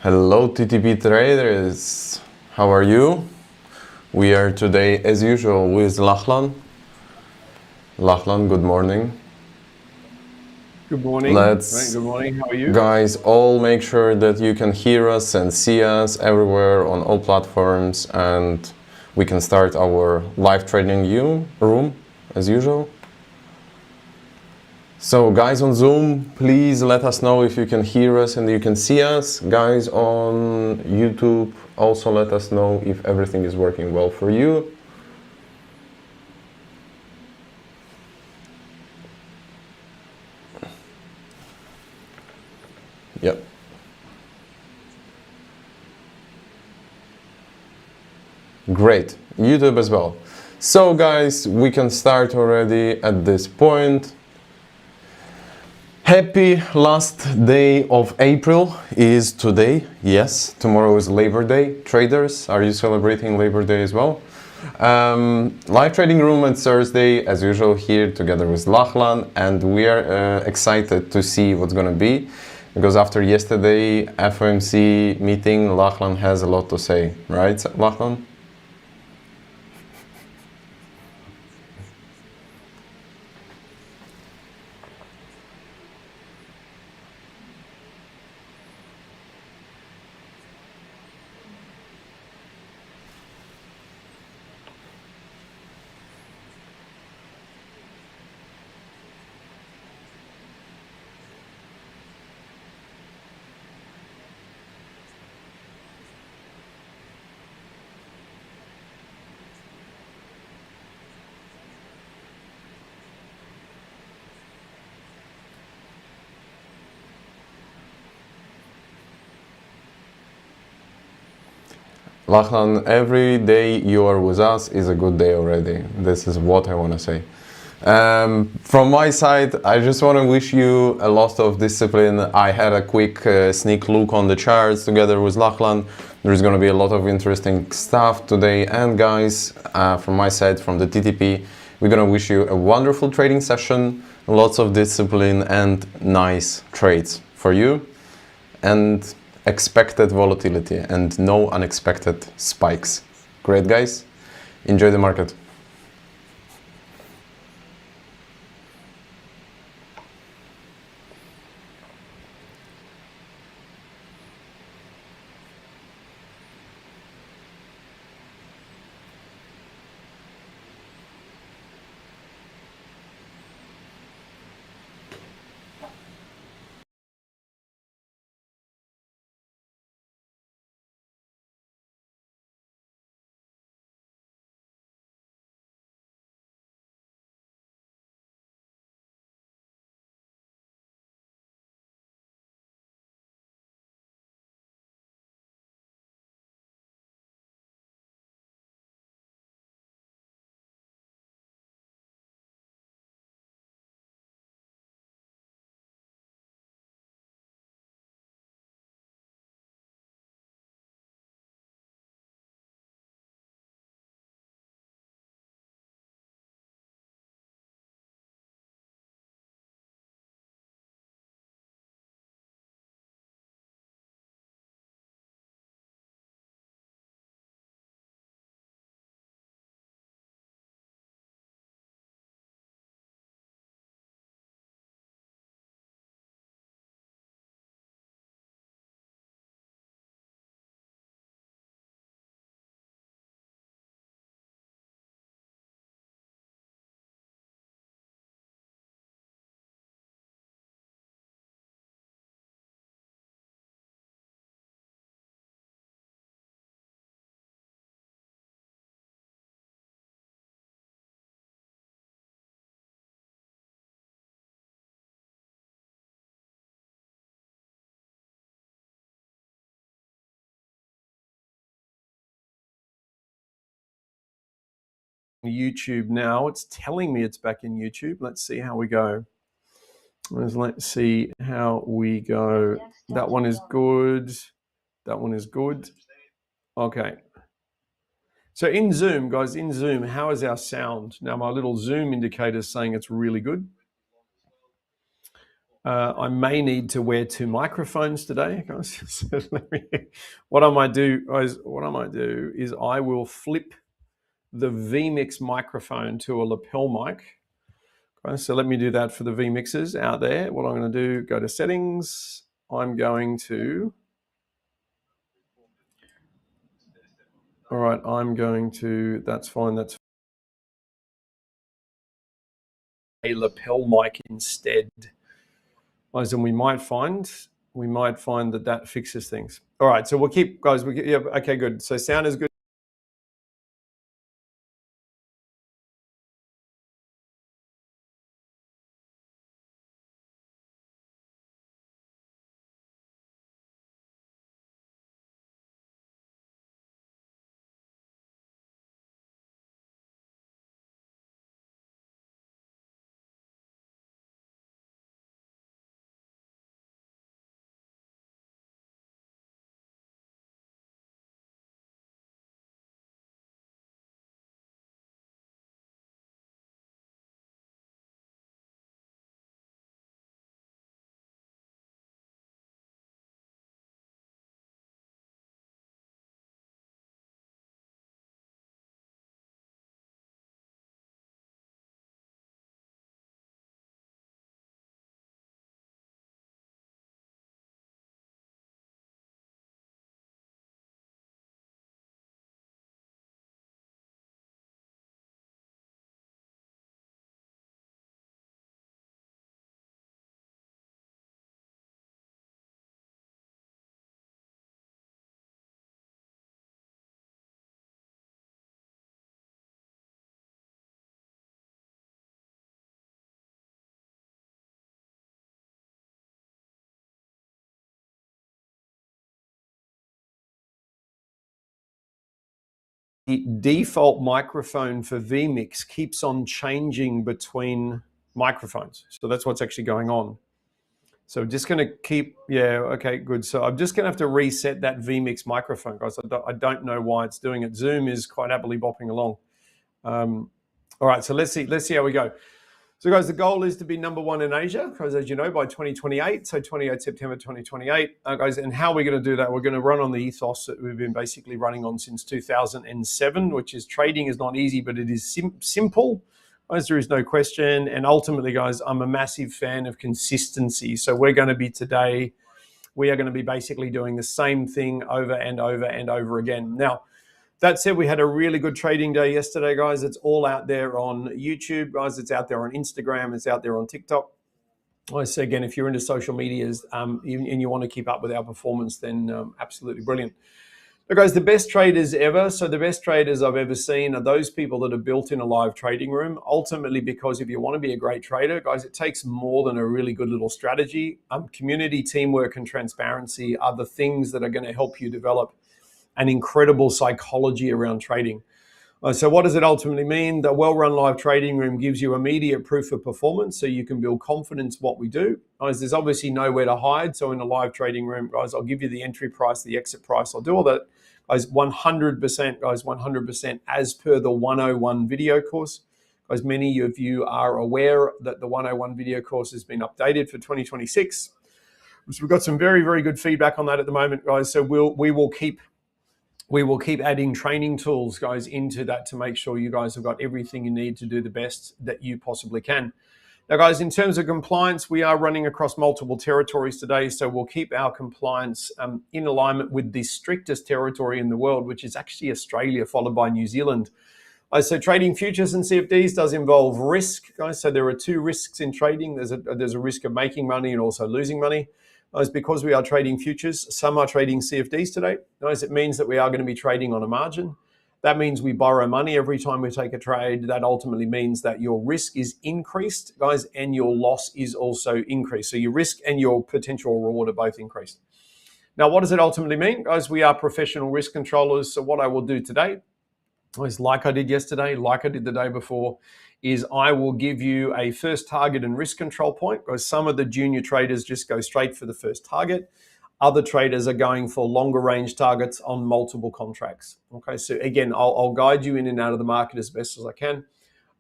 Hello TTP traders, how are you? We are today as usual with Lachlan. Lachlan, good morning. Good morning. Let's, Good morning. How are you? guys, all make sure that you can hear us and see us everywhere on all platforms, and we can start our live trading room as usual. So guys on Zoom, please let us know if you can hear us and you can see us. Guys on YouTube, also let us know if everything is working well for you. Yep. Great. YouTube as well. So guys, we can start already at this point. Happy last day of April is today. Yes, tomorrow is Labor Day. Traders, are you celebrating Labor Day as well? Live trading room on Thursday, as usual, here together with Lachlan, and we are excited to see what's going to be, because after yesterday FOMC meeting, Lachlan has a lot to say, right, Lachlan? Lachlan, every day you are with us is a good day already. This is what I want to say. From my side, I just want to wish you a lot of discipline. I had a quick sneak look on the charts together with Lachlan. There's going to be a lot of interesting stuff today. And guys, from my side, from the TTP, we're going to wish you a wonderful trading session, lots of discipline and nice trades for you. And expected volatility and no unexpected spikes. Great, guys. Enjoy the market. YouTube now. It's telling me it's back in YouTube. Let's see how we go. Let's see how we go. That one is good. That one is good. Okay. So in Zoom, guys, in Zoom, how is our sound? Now my little Zoom indicator is saying it's really good. I may need to wear two microphones today, guys. So what I might do is I will flip the vMix microphone to a lapel mic. Okay, so let me do that for the vMixers out there. What I'm going to do, go to settings. I'm going to, all right, I'm going to, that's fine, that's a lapel mic instead. Guys, and we might find that fixes things. All right, so we'll keep, guys, yeah, okay, good. So sound is good. The default microphone for vMix keeps on changing between microphones. So that's what's actually going on. So just going to keep, yeah, okay, good. So I'm just going to have to reset that vMix microphone, guys. I don't know why it's doing it. Zoom is quite happily bopping along. All right, so let's see how we go. So guys, the goal is to be number one in Asia, because as you know, by 2028, so 28 September 2028, guys, and how we're going to do that, we're going to run on the ethos that we've been basically running on since 2007, which is trading is not easy, but it is simple. Guys, there is no question. And ultimately, guys, I'm a massive fan of consistency. So we are going to be basically doing the same thing over and over and over again. Now, that said, we had a really good trading day yesterday, guys. It's all out there on YouTube, guys. It's out there on Instagram. It's out there on TikTok. So again, if you're into social medias and you want to keep up with our performance, then absolutely brilliant. But guys, the best traders ever, so the best traders I've ever seen are those people that are built in a live trading room, ultimately because if you want to be a great trader, guys, it takes more than a really good little strategy. Community, teamwork, and transparency are the things that are going to help you develop an incredible psychology around trading. So what does it ultimately mean? The well-run live trading room gives you immediate proof of performance, so you can build confidence in what we do. Guys, there's obviously nowhere to hide. So in a live trading room, guys, I'll give you the entry price, the exit price. I'll do all that, guys, 100%, guys, 100% as per the 101 video course. Guys, many of you are aware that the 101 video course has been updated for 2026. So we've got some very, very good feedback on that at the moment, guys. So we will keep adding training tools, guys, into that to make sure you guys have got everything you need to do the best that you possibly can. Now, guys, in terms of compliance, we are running across multiple territories today, so we'll keep our compliance in alignment with the strictest territory in the world, which is actually Australia, followed by New Zealand. So trading futures and CFDs does involve risk, guys. So there are two risks in trading. There's a risk of making money and also losing money. Guys, because we are trading futures, some are trading CFDs today. Guys, it means that we are going to be trading on a margin. That means we borrow money every time we take a trade. That ultimately means that your risk is increased, guys, and your loss is also increased. So your risk and your potential reward are both increased. Now, what does it ultimately mean? Guys, we are professional risk controllers. So what I will do today is, like I did yesterday, like I did the day before, is I will give you a first target and risk control point, because some of the junior traders just go straight for the first target. Other traders are going for longer range targets on multiple contracts. Okay, so again, I'll guide you in and out of the market as best as I can.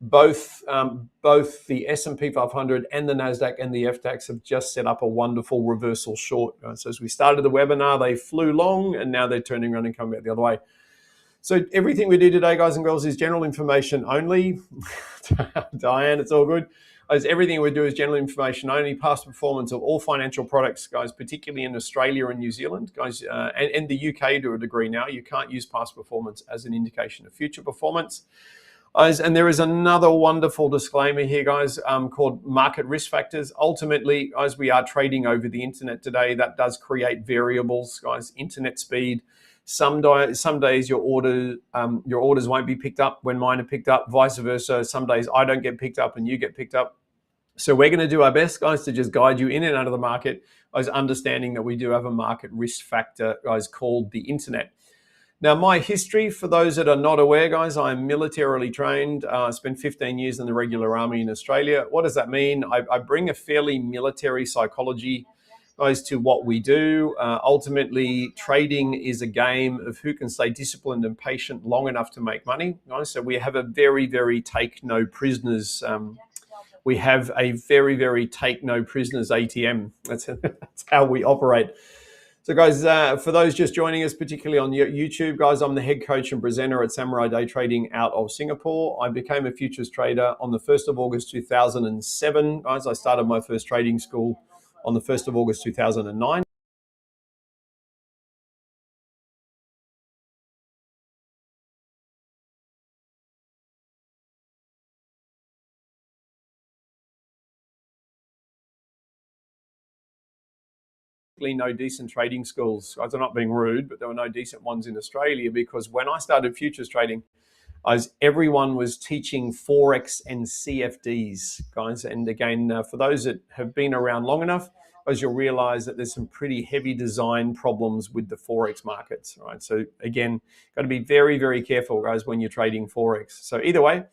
both the S&P 500 and the Nasdaq and the FDAX have just set up a wonderful reversal short. So as we started the webinar, they flew long, and now they're turning around and coming back the other way. So everything we do today, guys and girls, is general information only. Diane, it's all good. As everything we do is general information only. Past performance of all financial products, guys, particularly in Australia and New Zealand, guys, and the UK to a degree now. You can't use past performance as an indication of future performance. And there is another wonderful disclaimer here, guys, called market risk factors. Ultimately, guys, we are trading over the internet today. That does create variables, guys. Internet speed. Some days your orders won't be picked up when mine are picked up. Vice versa. Some days I don't get picked up and you get picked up. So we're going to do our best, guys, to just guide you in and out of the market, guys, understanding that we do have a market risk factor, guys, called the internet. Now, my history, for those that are not aware, guys, I'm militarily trained. I spent 15 years in the regular army in Australia. What does that mean? I bring a fairly military psychology, guys, to what we do. Ultimately, trading is a game of who can stay disciplined and patient long enough to make money, guys. So we have a very, very take no prisoners. We have a very, very take no prisoners ATM. That's how we operate. So guys, for those just joining us, particularly on YouTube, guys, I'm the head coach and presenter at Samurai Day Trading out of Singapore. I became a futures trader on the 1st of August 2007. Guys, I started my first trading school on the 1st of August 2009. No decent trading schools. Guys, I'm not being rude, but there were no decent ones in Australia, because when I started futures trading, everyone was teaching Forex and CFDs, guys. And again, for those that have been around long enough, as you'll realize that there's some pretty heavy design problems with the Forex markets, right? So again, got to be very, very careful, guys, when you're trading Forex. So either way,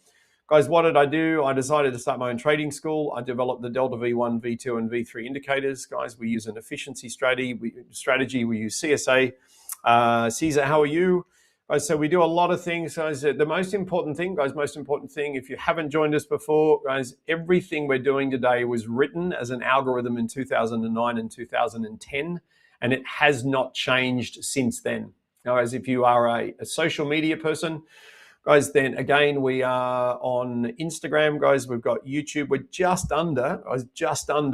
guys, what did I do? I decided to start my own trading school. I developed the Delta V1, V2, and V3 indicators. Guys, we use an efficiency strategy. We use CSA. Caesar, how are you? Guys, so we do a lot of things, guys. The most important thing, if you haven't joined us before, guys, everything we're doing today was written as an algorithm in 2009 and 2010, and it has not changed since then. Guys, if you are a social media person, guys, then again, we are on Instagram, guys. We've got YouTube. We're just under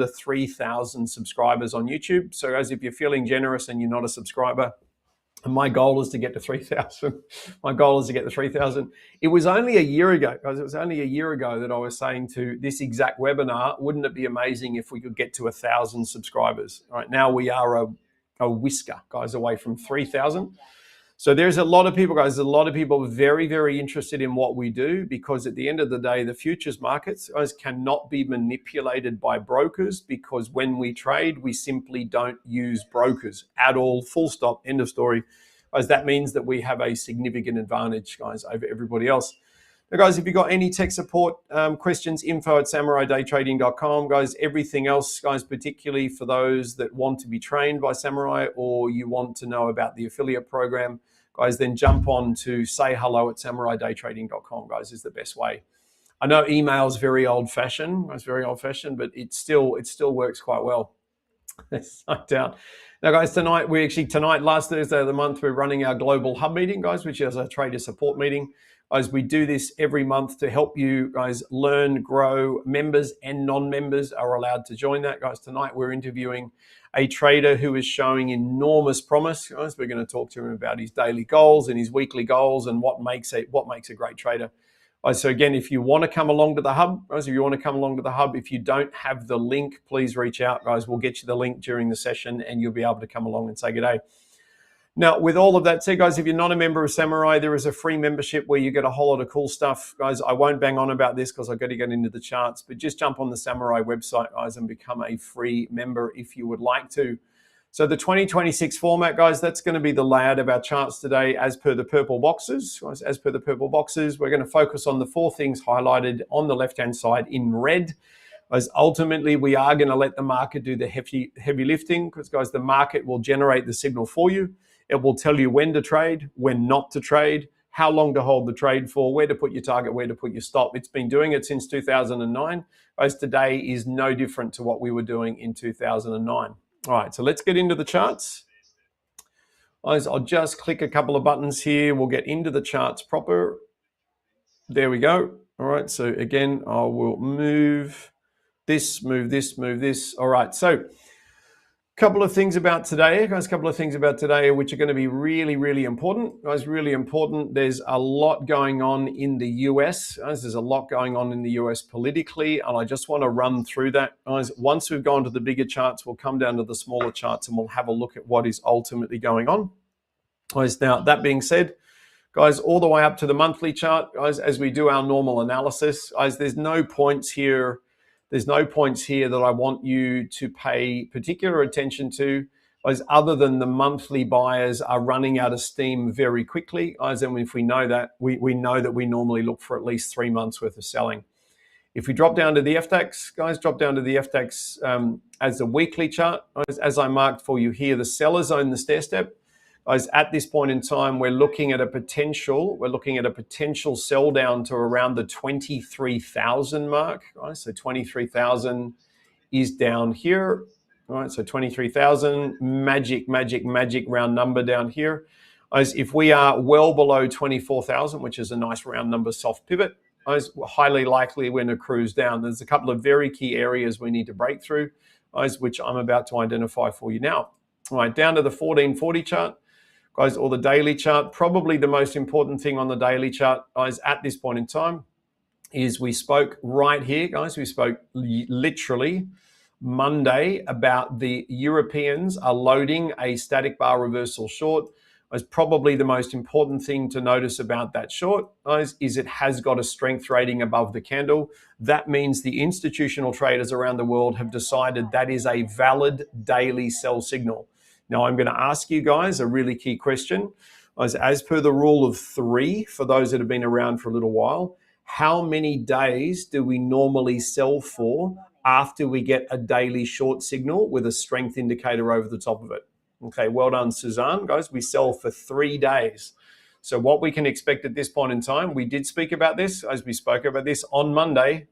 3,000 subscribers on YouTube. So, guys, if you're feeling generous and you're not a subscriber, and my goal is to get to 3,000. My goal is to get to 3,000. It was only a year ago, guys. It was only a year ago that I was saying to this exact webinar, wouldn't it be amazing if we could get to 1,000 subscribers? All right, now we are a whisker, guys, away from 3,000. So there's a lot of people, guys, a lot of people very, very interested in what we do, because at the end of the day, the futures markets, guys, cannot be manipulated by brokers, because when we trade, we simply don't use brokers at all, full stop, end of story. Guys, that means that we have a significant advantage, guys, over everybody else. Now, guys, if you've got any tech support questions, info@samuraidaytrading.com. Guys, everything else, guys, particularly for those that want to be trained by Samurai, or you want to know about the affiliate program, guys, then jump on to sayhello@samuraidaytrading.com, guys, is the best way. I know email is very old-fashioned. It's very old-fashioned, but it still works quite well. There's no doubt. Now, guys, tonight, last Thursday of the month, we're running our global hub meeting, guys, which is a trader support meeting. Guys, we do this every month to help you guys learn, grow. Members and non-members are allowed to join that. Guys, tonight we're interviewing a trader who is showing enormous promise. Guys, we're going to talk to him about his daily goals and his weekly goals and what makes a great trader. Guys, so again, if you want to come along to the hub, guys, if you don't have the link, please reach out, guys. We'll get you the link during the session and you'll be able to come along and say good day. Now, with all of that said, guys, if you're not a member of Samurai, there is a free membership where you get a whole lot of cool stuff. Guys, I won't bang on about this because I've got to get into the charts, but just jump on the Samurai website, guys, and become a free member if you would like to. So the 2026 format, guys, that's going to be the layout of our charts today as per the purple boxes. Guys, as per the purple boxes, we're going to focus on the 4 things highlighted on the left-hand side in red. As ultimately, we are going to let the market do the heavy lifting, because, guys, the market will generate the signal for you. It will tell you when to trade, when not to trade, how long to hold the trade for, where to put your target, where to put your stop. It's been doing it since 2009. Guys, today is no different to what we were doing in 2009. All right, so let's get into the charts. Guys, I'll just click a couple of buttons here. We'll get into the charts proper. There we go. All right, so again, I will move this, move this, move this. All right, so couple of things about today, guys, couple of things about today which are going to be really, really important. Guys, really important. There's a lot going on in the US. Guys, there's a lot going on in the US politically, and I just want to run through that. Guys, once we've gone to the bigger charts, we'll come down to the smaller charts and we'll have a look at what is ultimately going on. Guys, now, that being said, guys, all the way up to the monthly chart, guys, as we do our normal analysis, guys, there's no points here. There's no points here that I want you to pay particular attention to, guys, other than the monthly buyers are running out of steam very quickly, guys. And if we know that, we know that we normally look for at least 3 months worth of selling. If we drop down to the FDAX, guys, drop down to the FDAX as a weekly chart, guys, as I marked for you here, the sellers own the stair step. Guys, at this point in time, we're looking at a potential sell down to around the 23,000 mark. Right? So 23,000 is down here. All right, so 23,000, magic round number down here. Guys, if we are well below 24,000, which is a nice round number soft pivot, guys, highly likely we're going to cruise down. There's a couple of very key areas we need to break through, guys, which I'm about to identify for you now. All right, down to the 1440 chart. Guys, or the daily chart, probably the most important thing on the daily chart, guys, at this point in time is we spoke right here, guys. We spoke literally Monday about the Europeans are loading a static bar reversal short. Guys, probably the most important thing to notice about that short, guys, is it has got a strength rating above the candle. That means the institutional traders around the world have decided that is a valid daily sell signal. Now, I'm going to ask you guys a really key question. As per the rule of 3, for those that have been around for a little while, how many days do we normally sell for after we get a daily short signal with a strength indicator over the top of it? Okay, well done, Suzanne. Guys, we sell for 3 days. So what we can expect at this point in time, we did speak about this, as we spoke about this on Monday.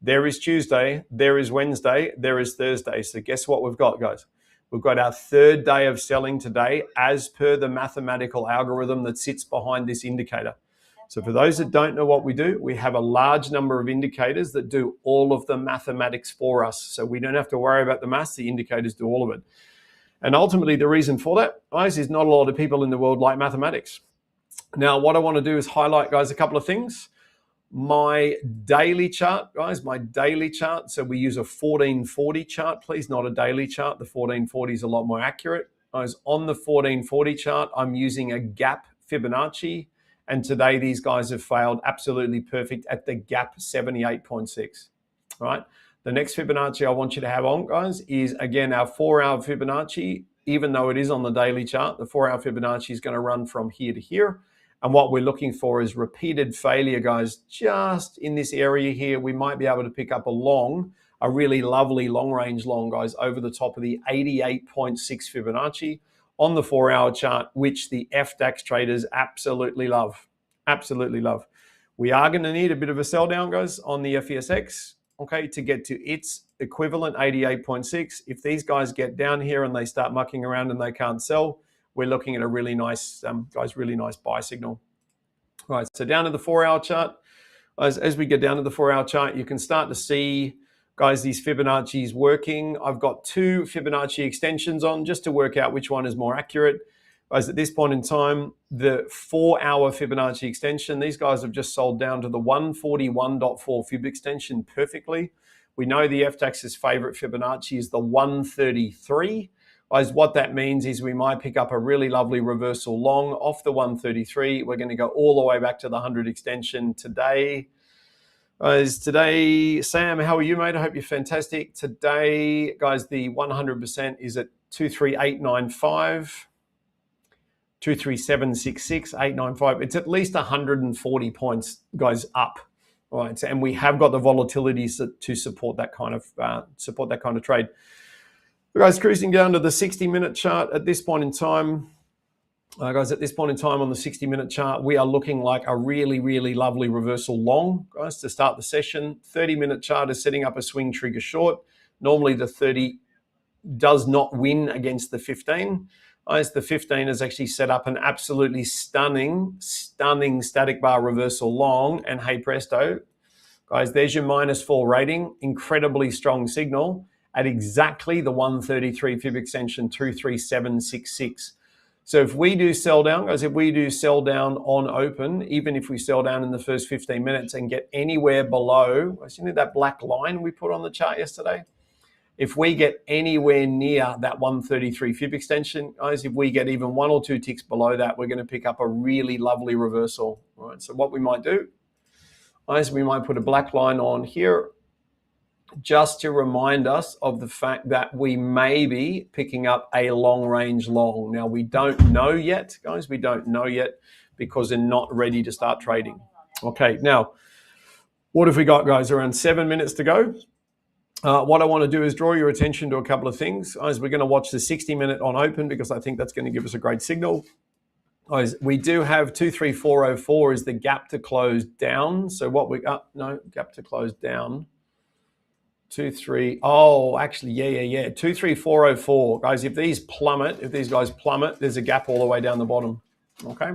There is Tuesday, there is Wednesday, there is Thursday. So guess what we've got, guys? We've got our 3rd day of selling today as per the mathematical algorithm that sits behind this indicator. So for those that don't know what we do, we have a large number of indicators that do all of the mathematics for us. So we don't have to worry about the maths, the indicators do all of it. And ultimately the reason for that, guys, is not a lot of people in the world like mathematics. Now, what I want to do is highlight, guys, a couple of things. My daily chart, guys, my daily chart. So we use a 1440 chart, please, not a daily chart. The 1440 is a lot more accurate. Guys, on the 1440 chart, I'm using a gap Fibonacci. And today these guys have failed absolutely perfect at the gap 78.6, right? The next Fibonacci I want you to have on, guys, is again our 4-hour Fibonacci. Even though it is on the daily chart, the 4-hour Fibonacci is going to run from here to here. And what we're looking for is repeated failure, guys. Just in this area here, we might be able to pick up a really lovely long-range long, guys, over the top of the 88.6 Fibonacci on the 4-hour chart, which the FDAX traders absolutely love. Absolutely love. We are going to need a bit of a sell down, guys, on the FESX, okay, to get to its equivalent 88.6. If these guys get down here and they start mucking around and they can't sell, we're looking at a really nice, guys, really nice buy signal. All right, so down to the 4-hour chart. As we get down to the 4-hour chart, you can start to see, guys, these Fibonacci's working. I've got 2 Fibonacci extensions on just to work out which one is more accurate. Guys, at this point in time, the 4-hour Fibonacci extension, these guys have just sold down to the 141.4 Fib extension perfectly. We know the FDAX's favorite Fibonacci is the 133. Guys, what that means is we might pick up a really lovely reversal long off the 133. We're going to go all the way back to the 100 extension today. Guys, today, Sam, how are you, mate? I hope you're fantastic. Today, guys, the 100% is at 23895, 23766, 895. It's at least 140 points, guys, up. All right, and we have got the volatilities to support that kind of trade. Guys, cruising down to the 60-minute chart at this point in time. Guys, at this point in time on the 60-minute chart, we are looking like a really, really lovely reversal long, guys, to start the session. 30-minute chart is setting up a swing trigger short. Normally the 30 does not win against the 15. Guys, the 15 has actually set up an absolutely stunning static bar reversal long. And hey presto, guys, there's your -4 rating. Incredibly strong signal at exactly the 133 fib extension 23766. So if we do sell down, guys, if we do sell down on open, even if we sell down in the first 15 minutes and get anywhere below, you know that black line we put on the chart yesterday? If we get anywhere near that 133 fib extension, guys, if we get even 1 or 2 ticks below that, we're going to pick up a really lovely reversal. All right, so what we might do, guys, we might put a black line on here just to remind us of the fact that we may be picking up a long range long. Now, we don't know yet, guys. We don't know yet because they're not ready to start trading. Okay, now, what have we got, guys? Around 7 minutes to go. What I want to do is draw your attention to a couple of things. Guys, we're going to watch the 60-minute on open because I think that's going to give us a great signal. Guys, we do have 23404 is the gap to close down. So what we gap to close down. 23404, guys. If these guys plummet, there's a gap all the way down the bottom. Okay.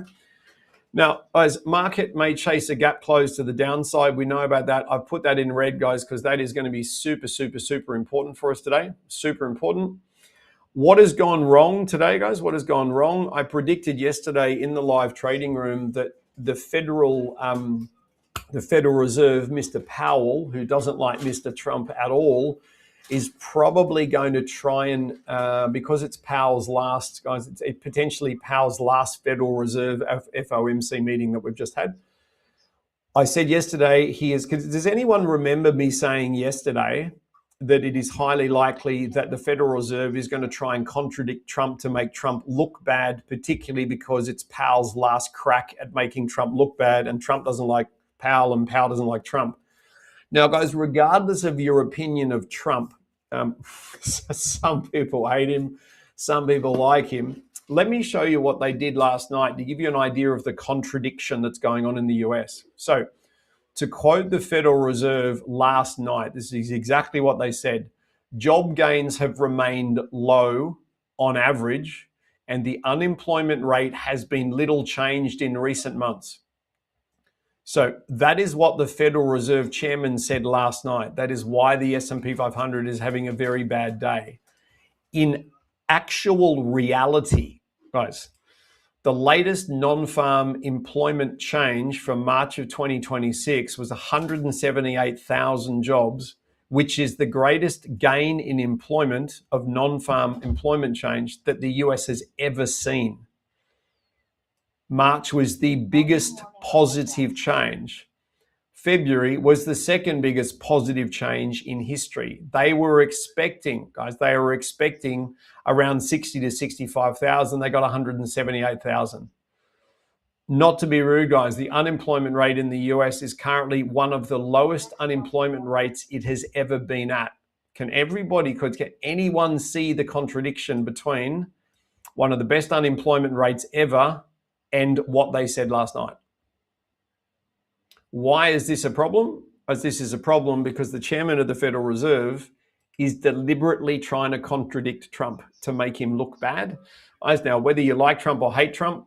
Now, guys, market may chase a gap close to the downside. We know about that. I've put that in red, guys, because that is going to be super, super, super important for us today. Super important. What has gone wrong today, guys? What has gone wrong? I predicted yesterday in the live trading room that the Federal Reserve, Mr. Powell, who doesn't like Mr. Trump at all, is probably going to try and, because it's Powell's last, guys, it's potentially Powell's last Federal Reserve FOMC meeting that we've just had. I said yesterday, does anyone remember me saying yesterday that it is highly likely that the Federal Reserve is going to try and contradict Trump to make Trump look bad, particularly because it's Powell's last crack at making Trump look bad, and Trump doesn't like Powell and Powell doesn't like Trump. Now, guys, regardless of your opinion of Trump, some people hate him, some people like him. Let me show you what they did last night to give you an idea of the contradiction that's going on in the US. So, to quote the Federal Reserve last night, this is exactly what they said. Job gains have remained low on average, and the unemployment rate has been little changed in recent months. So that is what the Federal Reserve chairman said last night. That is why the S&P 500 is having a very bad day. In actual reality, guys, the latest non-farm employment change from March of 2026 was 178,000 jobs, which is the greatest gain in employment of non-farm employment change that the US has ever seen. March was the biggest positive change. February was the second biggest positive change in history. They were expecting around 60 to 65,000. They got 178,000. Not to be rude, guys, the unemployment rate in the US is currently one of the lowest unemployment rates it has ever been at. Can anyone see the contradiction between one of the best unemployment rates ever and what they said last night? Why is this a problem? As this is a problem because the chairman of the Federal Reserve is deliberately trying to contradict Trump to make him look bad. Now, whether you like Trump or hate Trump,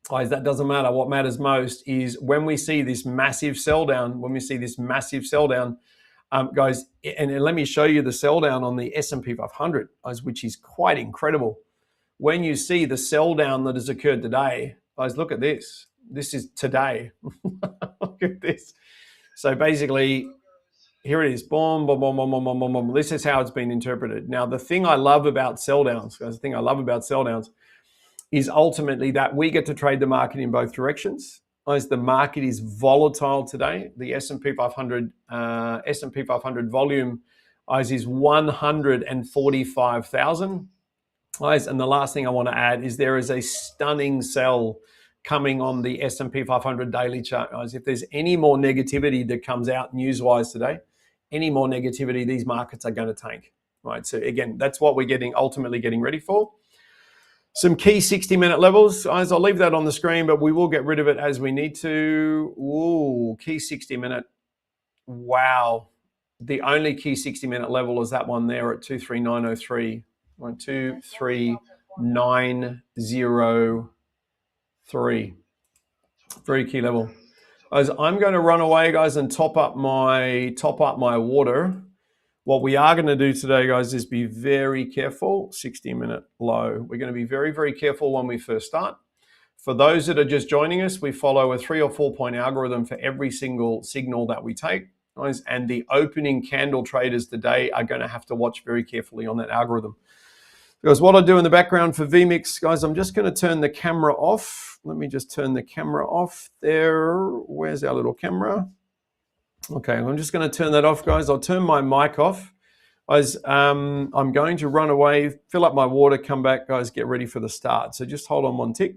that doesn't matter. What matters most is when we see this massive sell down, guys, and let me show you the sell down on the S&P 500, guys, which is quite incredible. When you see the sell down that has occurred today, guys, look at this. This is today. Look at this. So basically, here it is. Boom, boom, boom, boom, boom, boom, boom, boom. This is how it's been interpreted. Now, the thing I love about sell downs, guys, is ultimately that we get to trade the market in both directions. As the market is volatile today, the S&P 500 volume is 145,000. And the last thing I want to add is there is a stunning sell coming on the S&P 500 daily chart, guys. If there's any more negativity that comes out news-wise today, these markets are going to tank, right? So again, that's what we're ultimately getting ready for. Some key 60-minute levels. Guys, I'll leave that on the screen, but we will get rid of it as we need to. Ooh, key 60-minute. Wow. The only key 60-minute level is that one there at 23903. 23903. Very key level. Guys, I'm going to run away, guys, and top up my water. What we are going to do today, guys, is be very careful. 60-minute low. We're going to be very, very careful when we first start. For those that are just joining us, we follow a 3 or 4 point algorithm for every single signal that we take. Guys, and the opening candle traders today are going to have to watch very carefully on that algorithm. Because what I do in the background for VMix, guys, I'm just going to turn the camera off. Let me just turn the camera off there. Where's our little camera? Okay, I'm just going to turn that off, guys. I'll turn my mic off. Guys, I'm going to run away, fill up my water, come back, guys, get ready for the start. So just hold on one tick.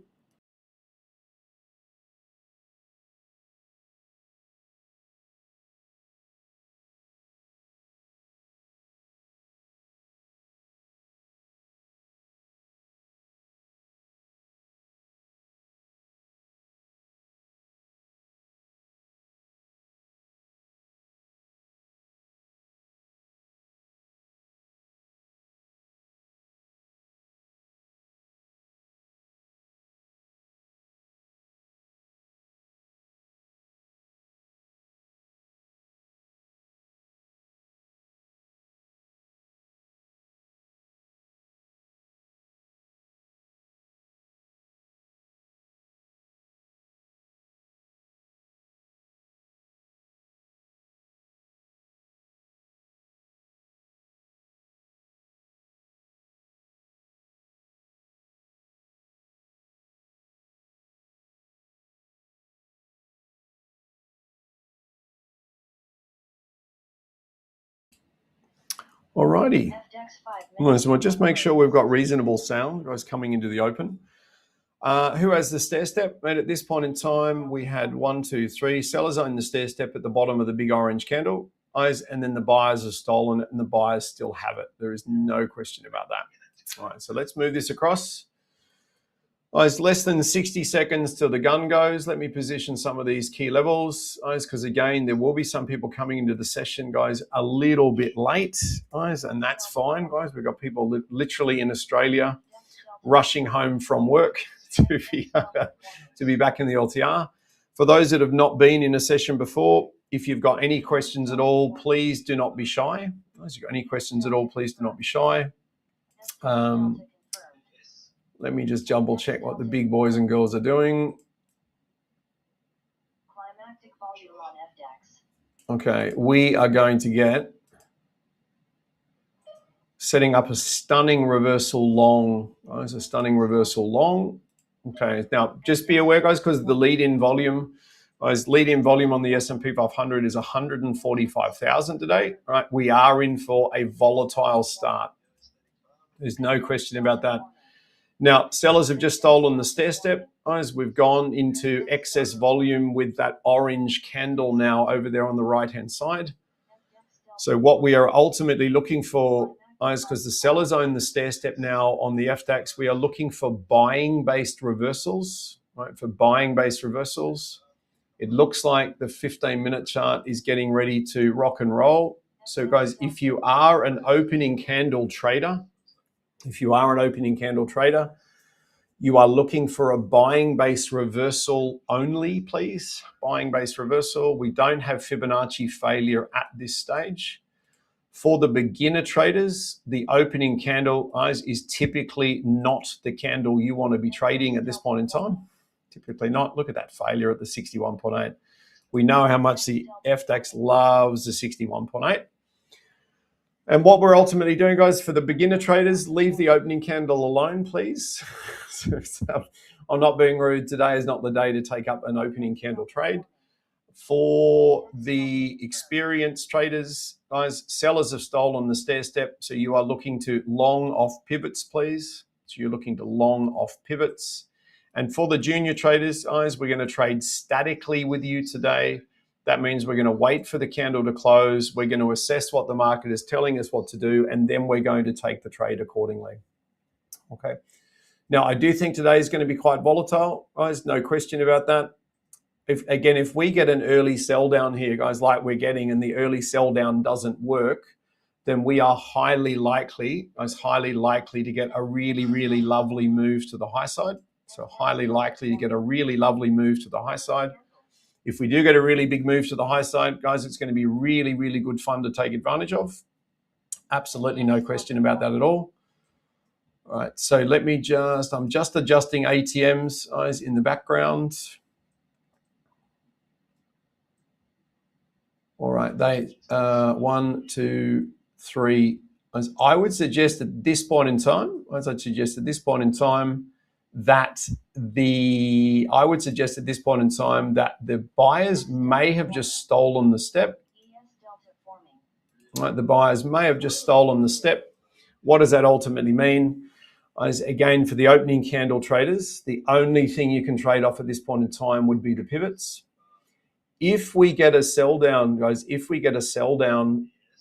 Alrighty. So we'll just make sure we've got reasonable sound, guys, coming into the open. Who has the stair step? And at this point in time, we had 1, 2, 3. Sellers own the stair step at the bottom of the big orange candle. And then the buyers have stolen it and the buyers still have it. There is no question about that. All right, so let's move this across. Guys, less than 60 seconds till the gun goes. Let me position some of these key levels, guys, because again, there will be some people coming into the session, guys, a little bit late, guys, and that's fine, guys. We've got people literally in Australia rushing home from work to be back in the LTR. For those that have not been in a session before, if you've got any questions at all, please do not be shy. If you've got any questions at all, please do not be shy. Let me just double check what the big boys and girls are doing. Okay, we are going to get setting up a stunning reversal long. It's a stunning reversal long. Okay, now just be aware, guys, because the lead-in volume, guys, lead-in volume on the S&P 500 is 145,000 today. Right, we are in for a volatile start. There's no question about that. Now, sellers have just stolen the stair step, guys. We've gone into excess volume with that orange candle now over there on the right-hand side. So what we are ultimately looking for, guys, because the sellers own the stair step now on the FDAX, we are looking for buying-based reversals, right? For buying-based reversals. It looks like the 15-minute chart is getting ready to rock and roll. So, guys, if you are an opening candle trader, you are looking for a buying-based reversal only, please. Buying-based reversal. We don't have Fibonacci failure at this stage. For the beginner traders, the opening candle, guys, is typically not the candle you want to be trading at this point in time. Typically not. Look at that failure at the 61.8. We know how much the FDAX loves the 61.8. And what we're ultimately doing, guys, for the beginner traders, leave the opening candle alone, please. I'm not being rude. Today is not the day to take up an opening candle trade. For the experienced traders, guys, sellers have stolen the stair step. So you are looking to long off pivots, please. So you're looking to long off pivots. And for the junior traders, guys, we're going to trade statically with you today. That means we're going to wait for the candle to close. We're going to assess what the market is telling us what to do, and then we're going to take the trade accordingly. Okay. Now, I do think today is going to be quite volatile, guys. No question about that. If we get an early sell down here, guys, like we're getting, and the early sell down doesn't work, then we are highly likely to get a really, really lovely move to the high side. So highly likely to get a really lovely move to the high side. If we do get a really big move to the high side, guys, it's going to be really, really good fun to take advantage of. Absolutely no question about that at all. All right, so I'm just adjusting ATMs, guys, in the background. All right, they 1, 2, 3. As I would suggest at this point in time, that the buyers may have just stolen the step. Right, the buyers may have just stolen the step. What does that ultimately mean? As again, for the opening candle traders, the only thing you can trade off at this point in time would be the pivots. If we get a sell down, guys,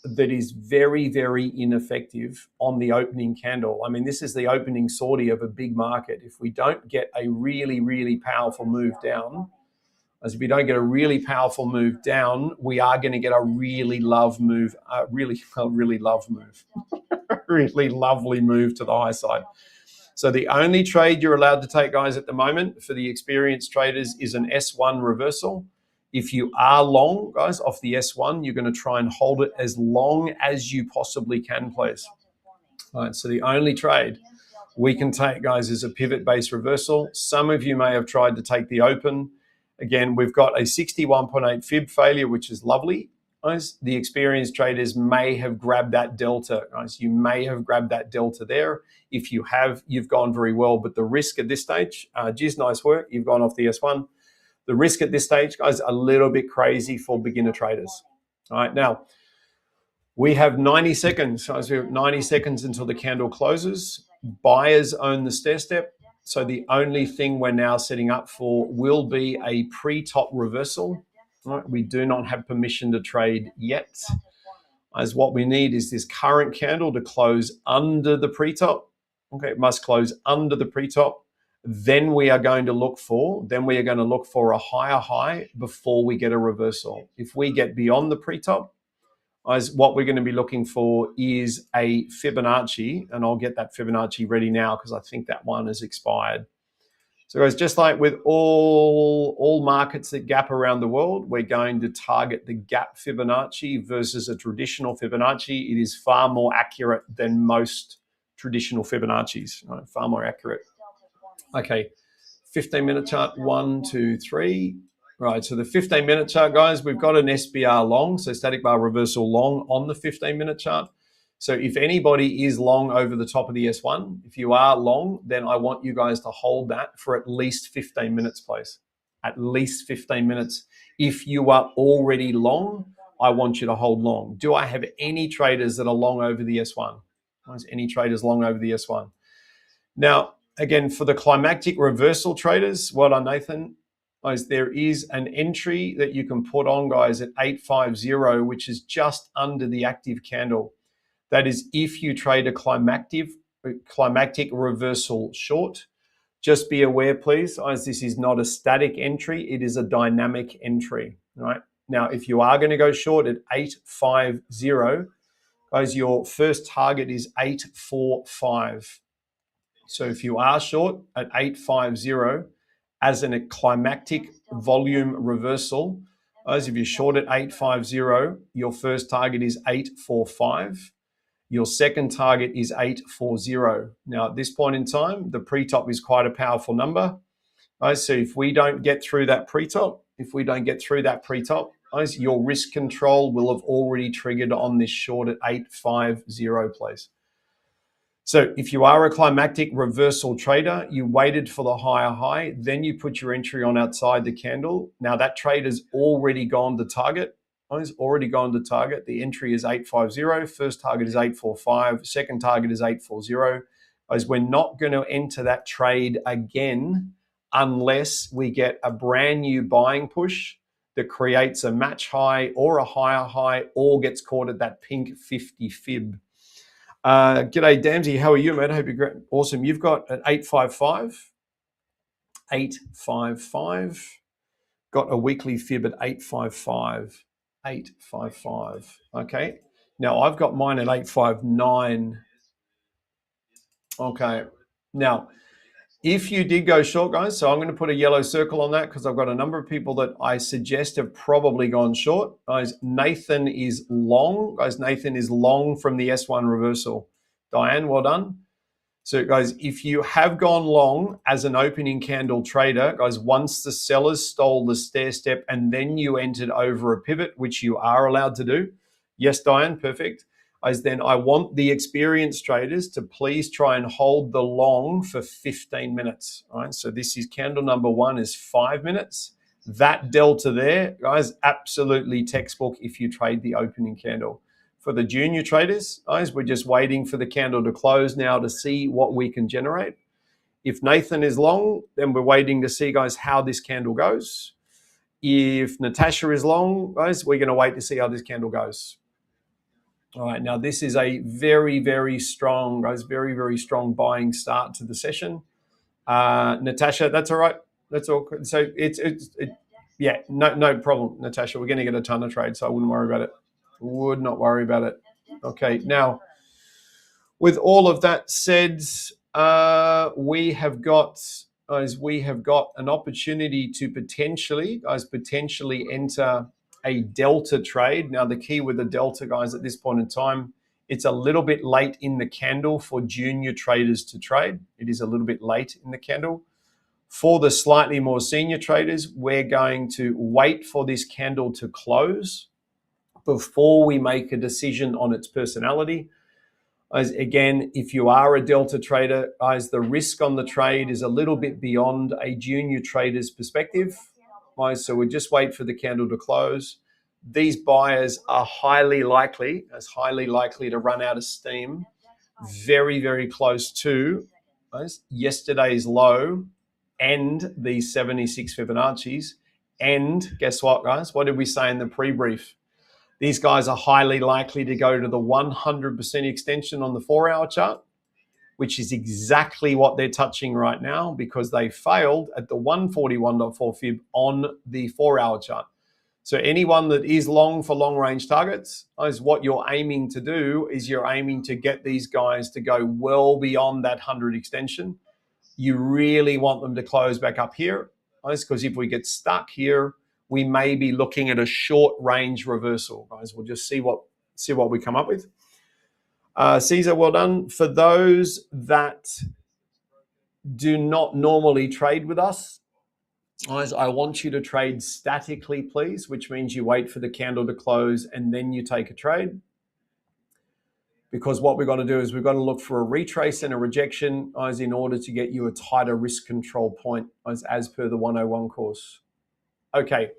that is very, very ineffective on the opening candle, I mean, this is the opening sortie of a big market. If we don't get a really, really powerful move down, we are going to get a really lovely move to the high side. So the only trade you're allowed to take, guys, at the moment for the experienced traders is an S1 reversal. If you are long, guys, off the S1, you're going to try and hold it as long as you possibly can, please. All right, so the only trade we can take, guys, is a pivot-based reversal. Some of you may have tried to take the open. Again, we've got a 61.8 fib failure, which is lovely. Guys, the experienced traders may have grabbed that delta, guys. You may have grabbed that delta there. If you have, you've gone very well. But the risk at this stage, geez, nice work. You've gone off the S1. The risk at this stage, guys, a little bit crazy for beginner traders. All right, now we have 90 seconds. So we have 90 seconds until the candle closes. Buyers own the stair step. So the only thing we're now setting up for will be a pre-top reversal. All right, we do not have permission to trade yet. As what we need is this current candle to close under the pre-top. Okay, it must close under the pre-top. Then we are going to look for a higher high before we get a reversal. If we get beyond the pre-top, as what we're going to be looking for is a Fibonacci, and I'll get that Fibonacci ready now because I think that one has expired. So guys, just like with all markets that gap around the world, we're going to target the gap Fibonacci versus a traditional Fibonacci. It is far more accurate than most traditional Fibonaccis, right? Far more accurate. Okay, 15-minute chart, 1, 2, 3. Right, so the 15-minute chart, guys, we've got an SBR long, so static bar reversal long on the 15-minute chart. So if anybody is long over the top of the S1, if you are long, then I want you guys to hold that for at least 15 minutes, please. At least 15 minutes. If you are already long, I want you to hold long. Do I have any traders that are long over the S1? Any traders long over the S1? Now, again, for the climactic reversal traders, well done, Nathan. Guys, there is an entry that you can put on, guys, at 850, which is just under the active candle. That is if you trade a climactic reversal short. Just be aware, please, guys, this is not a static entry. It is a dynamic entry, right? Now, if you are going to go short at 850, guys, your first target is 845. So if you are short at 850 as in a climactic volume reversal, as if you're short at 850, your first target is 845. Your second target is 840. Now, at this point in time, the pre-top is quite a powerful number. So if we don't get through that pre-top, your risk control will have already triggered on this short at 850, please. So if you are a climactic reversal trader, you waited for the higher high, then you put your entry on outside the candle. Now that trade has already gone to target. The entry is 850. First target is 845. Second target is 840. As we're not going to enter that trade again unless we get a brand new buying push that creates a match high or a higher high or gets caught at that pink 50 fib. G'day, Damsey. How are you, mate? I hope you're great. Awesome. You've got an 855. 855. Got a weekly fib at 855. 855. Okay. Now, I've got mine at 859. Okay. Now, if you did go short, guys, so I'm going to put a yellow circle on that because I've got a number of people that I suggest have probably gone short. Guys, Nathan is long. Guys, Nathan is long from the S1 reversal. Diane, well done. So, guys, if you have gone long as an opening candle trader, guys, once the sellers stole the stair step and then you entered over a pivot, which you are allowed to do. Yes, Diane, perfect. Guys, then I want the experienced traders to please try and hold the long for 15 minutes. All right, so this is candle number 1 is 5 minutes. That delta there, guys, absolutely textbook if you trade the opening candle. For the junior traders, guys, we're just waiting for the candle to close now to see what we can generate. If Nathan is long, then we're waiting to see, guys, how this candle goes. If Natasha is long, guys, we're going to wait to see how this candle goes. All right, now this is a very, very strong, guys, very, very strong buying start to the session. Natasha, that's all right. That's all. So yeah, no problem, Natasha. We're going to get a ton of trades, so I wouldn't worry about it. Would not worry about it. Okay, now with all of that said, we have got an opportunity to potentially enter a delta trade. Now the key with the delta, guys, at this point in time, it's a little bit late in the candle for junior traders to trade. It is a little bit late in the candle. For the slightly more senior traders, we're going to wait for this candle to close before we make a decision on its personality. As again, if you are a delta trader, guys, the risk on the trade is a little bit beyond a junior trader's perspective. Guys, so we just wait for the candle to close. These buyers are highly likely to run out of steam very, very close to, guys, yesterday's low and the 76 Fibonacci's. And guess what, guys? What did we say in the pre-brief? These guys are highly likely to go to the 100% extension on the 4-hour chart, which is exactly what they're touching right now because they failed at the 141.4 fib on the 4-hour chart. So anyone that is long for long range targets, is what you're aiming to do is you're aiming to get these guys to go well beyond that 100 extension. You really want them to close back up here, because if we get stuck here, we may be looking at a short range reversal, guys. We'll just see what we come up with. Caesar, well done. For those that do not normally trade with us, guys, I want you to trade statically, please, which means you wait for the candle to close and then you take a trade. Because what we've got to do is we've got to look for a retrace and a rejection, guys, in order to get you a tighter risk control point, as per the 101 course. Okay,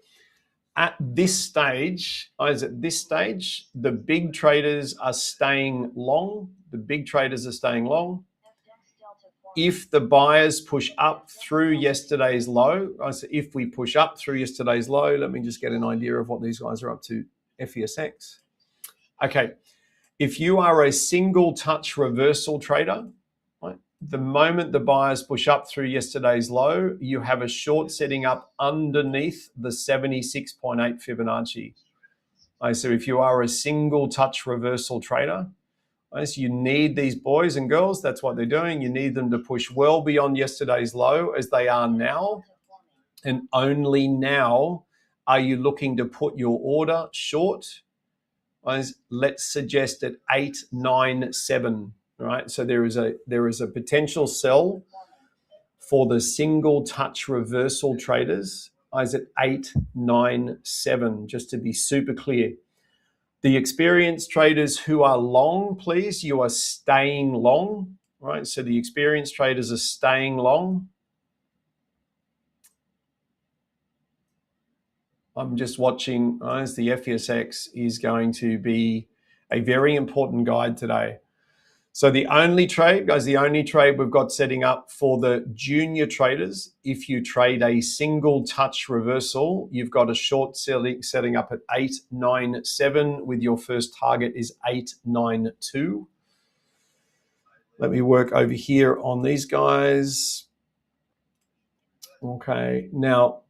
at this stage, the big traders are staying long. If the buyers push up through yesterday's low, so if we push up through yesterday's low, let me just get an idea of what these guys are up to, FESX. Okay, if you are a single touch reversal trader, right, the moment the buyers push up through yesterday's low, you have a short setting up underneath the 76.8 Fibonacci. So if you are a single touch reversal trader, so you need these boys and girls, that's what they're doing. You need them to push well beyond yesterday's low as they are now. And only now are you looking to put your order short. Let's suggest at 897, right? So there is a potential sell for the single touch reversal traders at 897, just to be super clear. The experienced traders who are long, please, you are staying long, right? So the experienced traders are staying long. I'm just watching, as the FESX is going to be a very important guide today. So the only trade, guys, we've got setting up for the junior traders, if you trade a single touch reversal, you've got a short setting up at 897 with your first target is 892. Let me work over here on these guys. Okay, now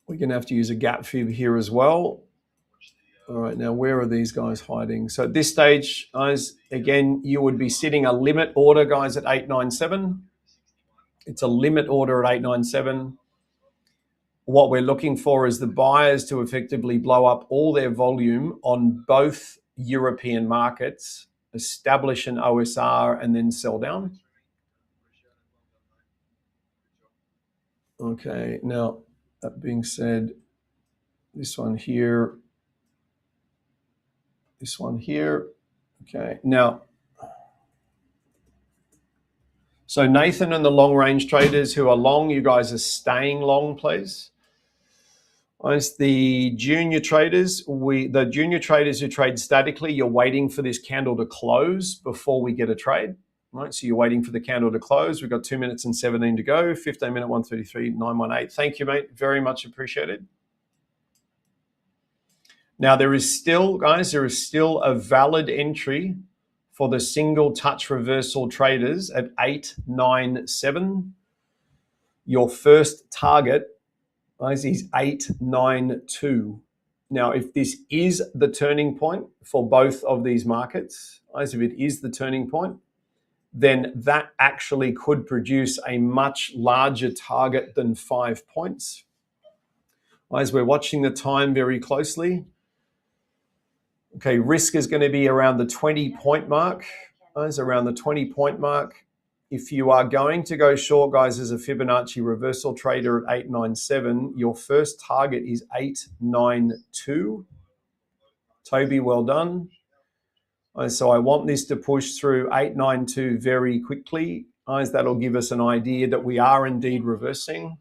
we're going to have to use a gap fib here as well. All right, now where are these guys hiding? So at this stage, guys, again, you would be sitting a limit order, guys, at 897. It's a limit order at 897. What we're looking for is the buyers to effectively blow up all their volume on both European markets, establish an OSR, and then sell down. Okay, now that being said, this one here, this one here. Okay, now, so Nathan and the long range traders who are long, you guys are staying long, please. As the junior traders, the junior traders who trade statically, you're waiting for this candle to close before we get a trade. Right, so you're waiting for the candle to close. We've got 2 minutes and 17 to go. 15-minute 133.918. Thank you, mate. Very much appreciated. Now, there is still, guys, there is still a valid entry for the single touch reversal traders at 897. Your first target, guys, is 892. Now, if this is the turning point for both of these markets, guys, if it is the turning point, then that actually could produce a much larger target than 5 points. Guys, we're watching the time very closely. Okay, risk is going to be around the 20-point mark. Guys, around the 20-point mark. If you are going to go short, guys, as a Fibonacci reversal trader at 897, your first target is 892. Toby, well done. So I want this to push through 892 very quickly. Guys, that'll give us an idea that we are indeed reversing.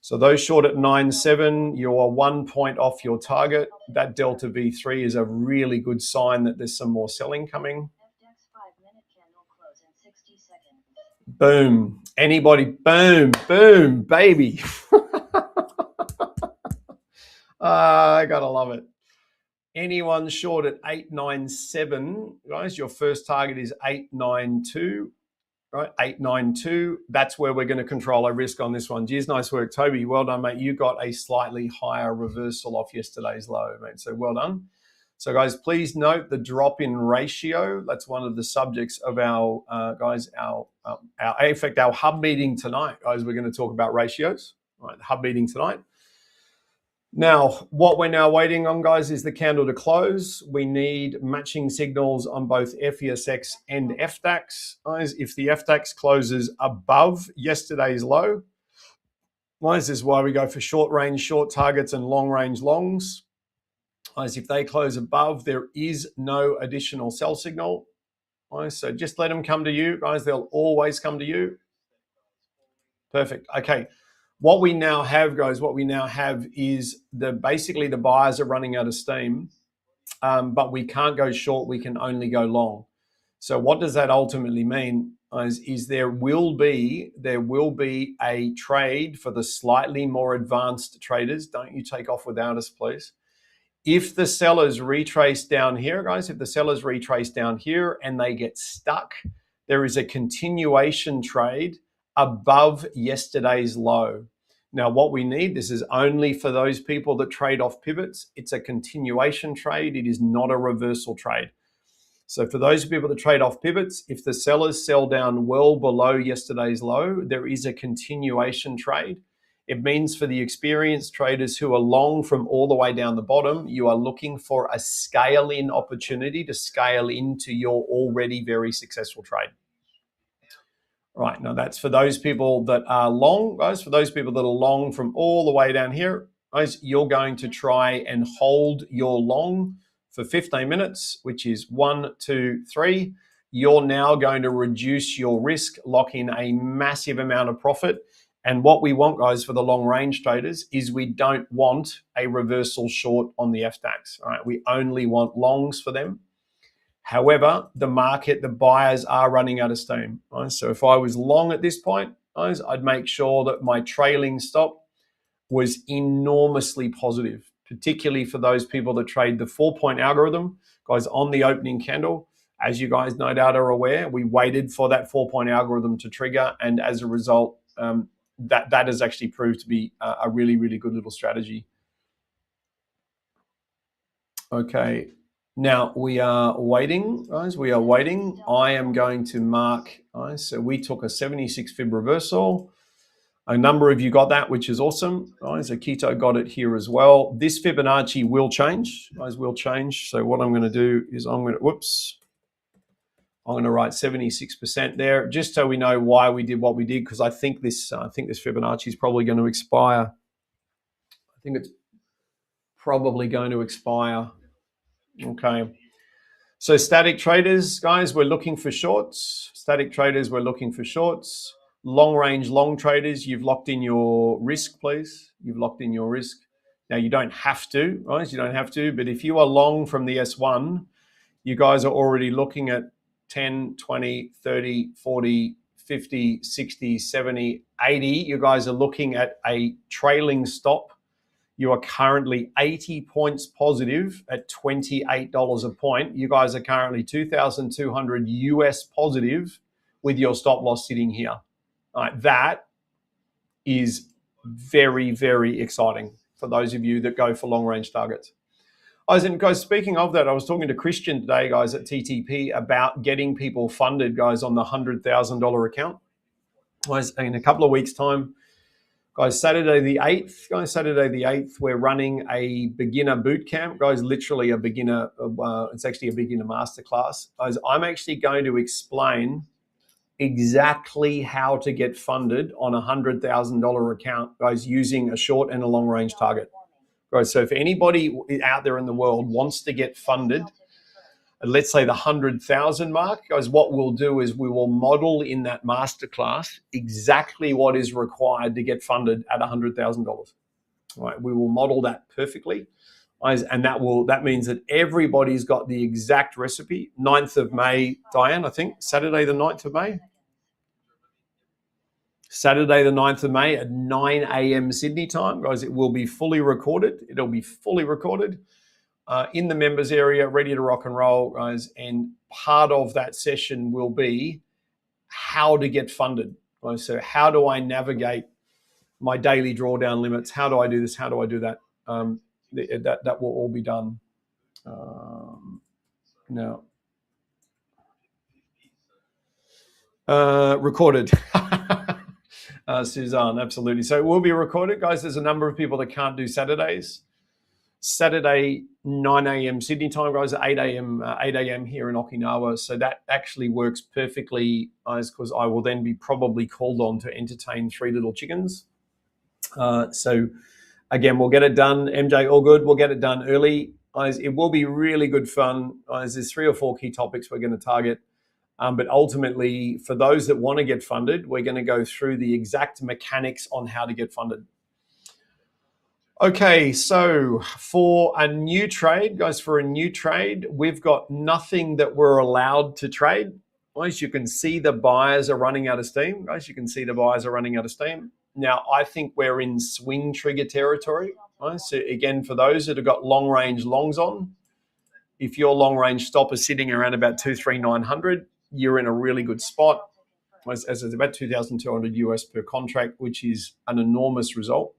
So those short at 9.7, you're 1 point off your target. That delta V3 is a really good sign that there's some more selling coming. Boom. Anybody? Boom, boom, baby. I gotta love it. Anyone short at 897, guys, your first target is 892. Right, 892. That's where we're going to control our risk on this one. Geez, nice work, Toby. Well done, mate. You got a slightly higher reversal off yesterday's low, mate. So well done. So, guys, please note the drop in ratio. That's one of the subjects of our in fact, our hub meeting tonight, guys. We're going to talk about ratios. Right, the hub meeting tonight. Now, what we're now waiting on, guys, is the candle to close. We need matching signals on both FESX and FDAX. Guys, if the FDAX closes above yesterday's low, guys, this is why we go for short range, short targets and long range longs. Guys, if they close above, there is no additional sell signal. Guys, so just let them come to you. Guys, they'll always come to you. Perfect. Okay. What we now have, guys, is basically the buyers are running out of steam, but we can't go short. We can only go long. So what does that ultimately mean? Is there will be a trade for the slightly more advanced traders. Don't you take off without us, please. If the sellers retrace down here, guys, and they get stuck, there is a continuation trade above yesterday's low. Now, what we need, this is only for those people that trade off pivots. It's a continuation trade. It is not a reversal trade. So for those people that trade off pivots, if the sellers sell down well below yesterday's low, there is a continuation trade. It means for the experienced traders who are long from all the way down the bottom, you are looking for a scale-in opportunity to scale into your already very successful trade. Right, now that's for those people that are long, guys. For those people that are long from all the way down here, guys, you're going to try and hold your long for 15 minutes, which is 1, 2, 3. You're now going to reduce your risk, lock in a massive amount of profit. And what we want, guys, for the long range traders is we don't want a reversal short on the FDAX. Right? We only want longs for them. However, the market, the buyers are running out of steam. Right? So if I was long at this point, guys, I'd make sure that my trailing stop was enormously positive, particularly for those people that trade the 4-point algorithm, guys, on the opening candle. As you guys no doubt are aware, we waited for that 4-point algorithm to trigger, and as a result, that has actually proved to be a really, really good little strategy. Okay, now we are waiting, guys. We are waiting. I am going to mark, guys. So we took a 76 fib reversal. A number of you got that, which is awesome, guys. Akito got it here as well. This Fibonacci will change, guys. Will change. So what I'm going to do is I'm going to write 76% there, just so we know why we did what we did, because I think this Fibonacci is probably going to expire. I think it's probably going to expire. Okay. So static traders, guys, we're looking for shorts. Static traders, we're looking for shorts. Long range, long traders, you've locked in your risk, please. You've locked in your risk. Now, you don't have to, guys. You don't have to. But if you are long from the S1, you guys are already looking at 10, 20, 30, 40, 50, 60, 70, 80. You guys are looking at a trailing stop. You are currently 80 points positive at $28 a point. You guys are currently 2,200 US positive with your stop loss sitting here. All right, that is very, very exciting for those of you that go for long range targets. Guys, speaking of that, I was talking to Christian today, guys, at TTP about getting people funded, guys, on the $100,000 account. Guys, in a couple of weeks' time, guys, Saturday the 8th, we're running a beginner boot camp. Guys, literally a beginner, it's actually a beginner masterclass. Guys, I'm actually going to explain exactly how to get funded on a $100,000 account, guys, using a short and a long range target. Guys, so if anybody out there in the world wants to get funded, let's say the 100,000 mark, guys, what we'll do is we will model in that masterclass exactly what is required to get funded at $100,000. Right, we will model that perfectly, guys, and that means that everybody's got the exact recipe. 9th of May, Diane, I think, Saturday the 9th of May. Saturday the 9th of May at 9 a.m. Sydney time, guys. It will be fully recorded. It'll be fully recorded. In the members area, ready to rock and roll, guys. And part of that session will be how to get funded. So how do I navigate my daily drawdown limits? How do I do this? How do I do that? That will all be done. Now, recorded. Suzanne, absolutely. So it will be recorded, guys. There's a number of people that can't do Saturdays. Saturday, 9 a.m. Sydney time, guys, 8 a.m. here in Okinawa. So that actually works perfectly, guys, because I will then be probably called on to entertain 3 little chickens. So again, we'll get it done. MJ, all good. We'll get it done early, guys. It will be really good fun, guys. There's 3 or 4 key topics we're going to target. But ultimately, for those that want to get funded, we're going to go through the exact mechanics on how to get funded. Okay, so for a new trade, guys, we've got nothing that we're allowed to trade. Guys, you can see the buyers are running out of steam. Now, I think we're in swing trigger territory. Guys. So again, for those that have got long range longs on, if your long range stop is sitting around about 23900, you're in a really good spot. As it's about 2,200 US per contract, which is an enormous result.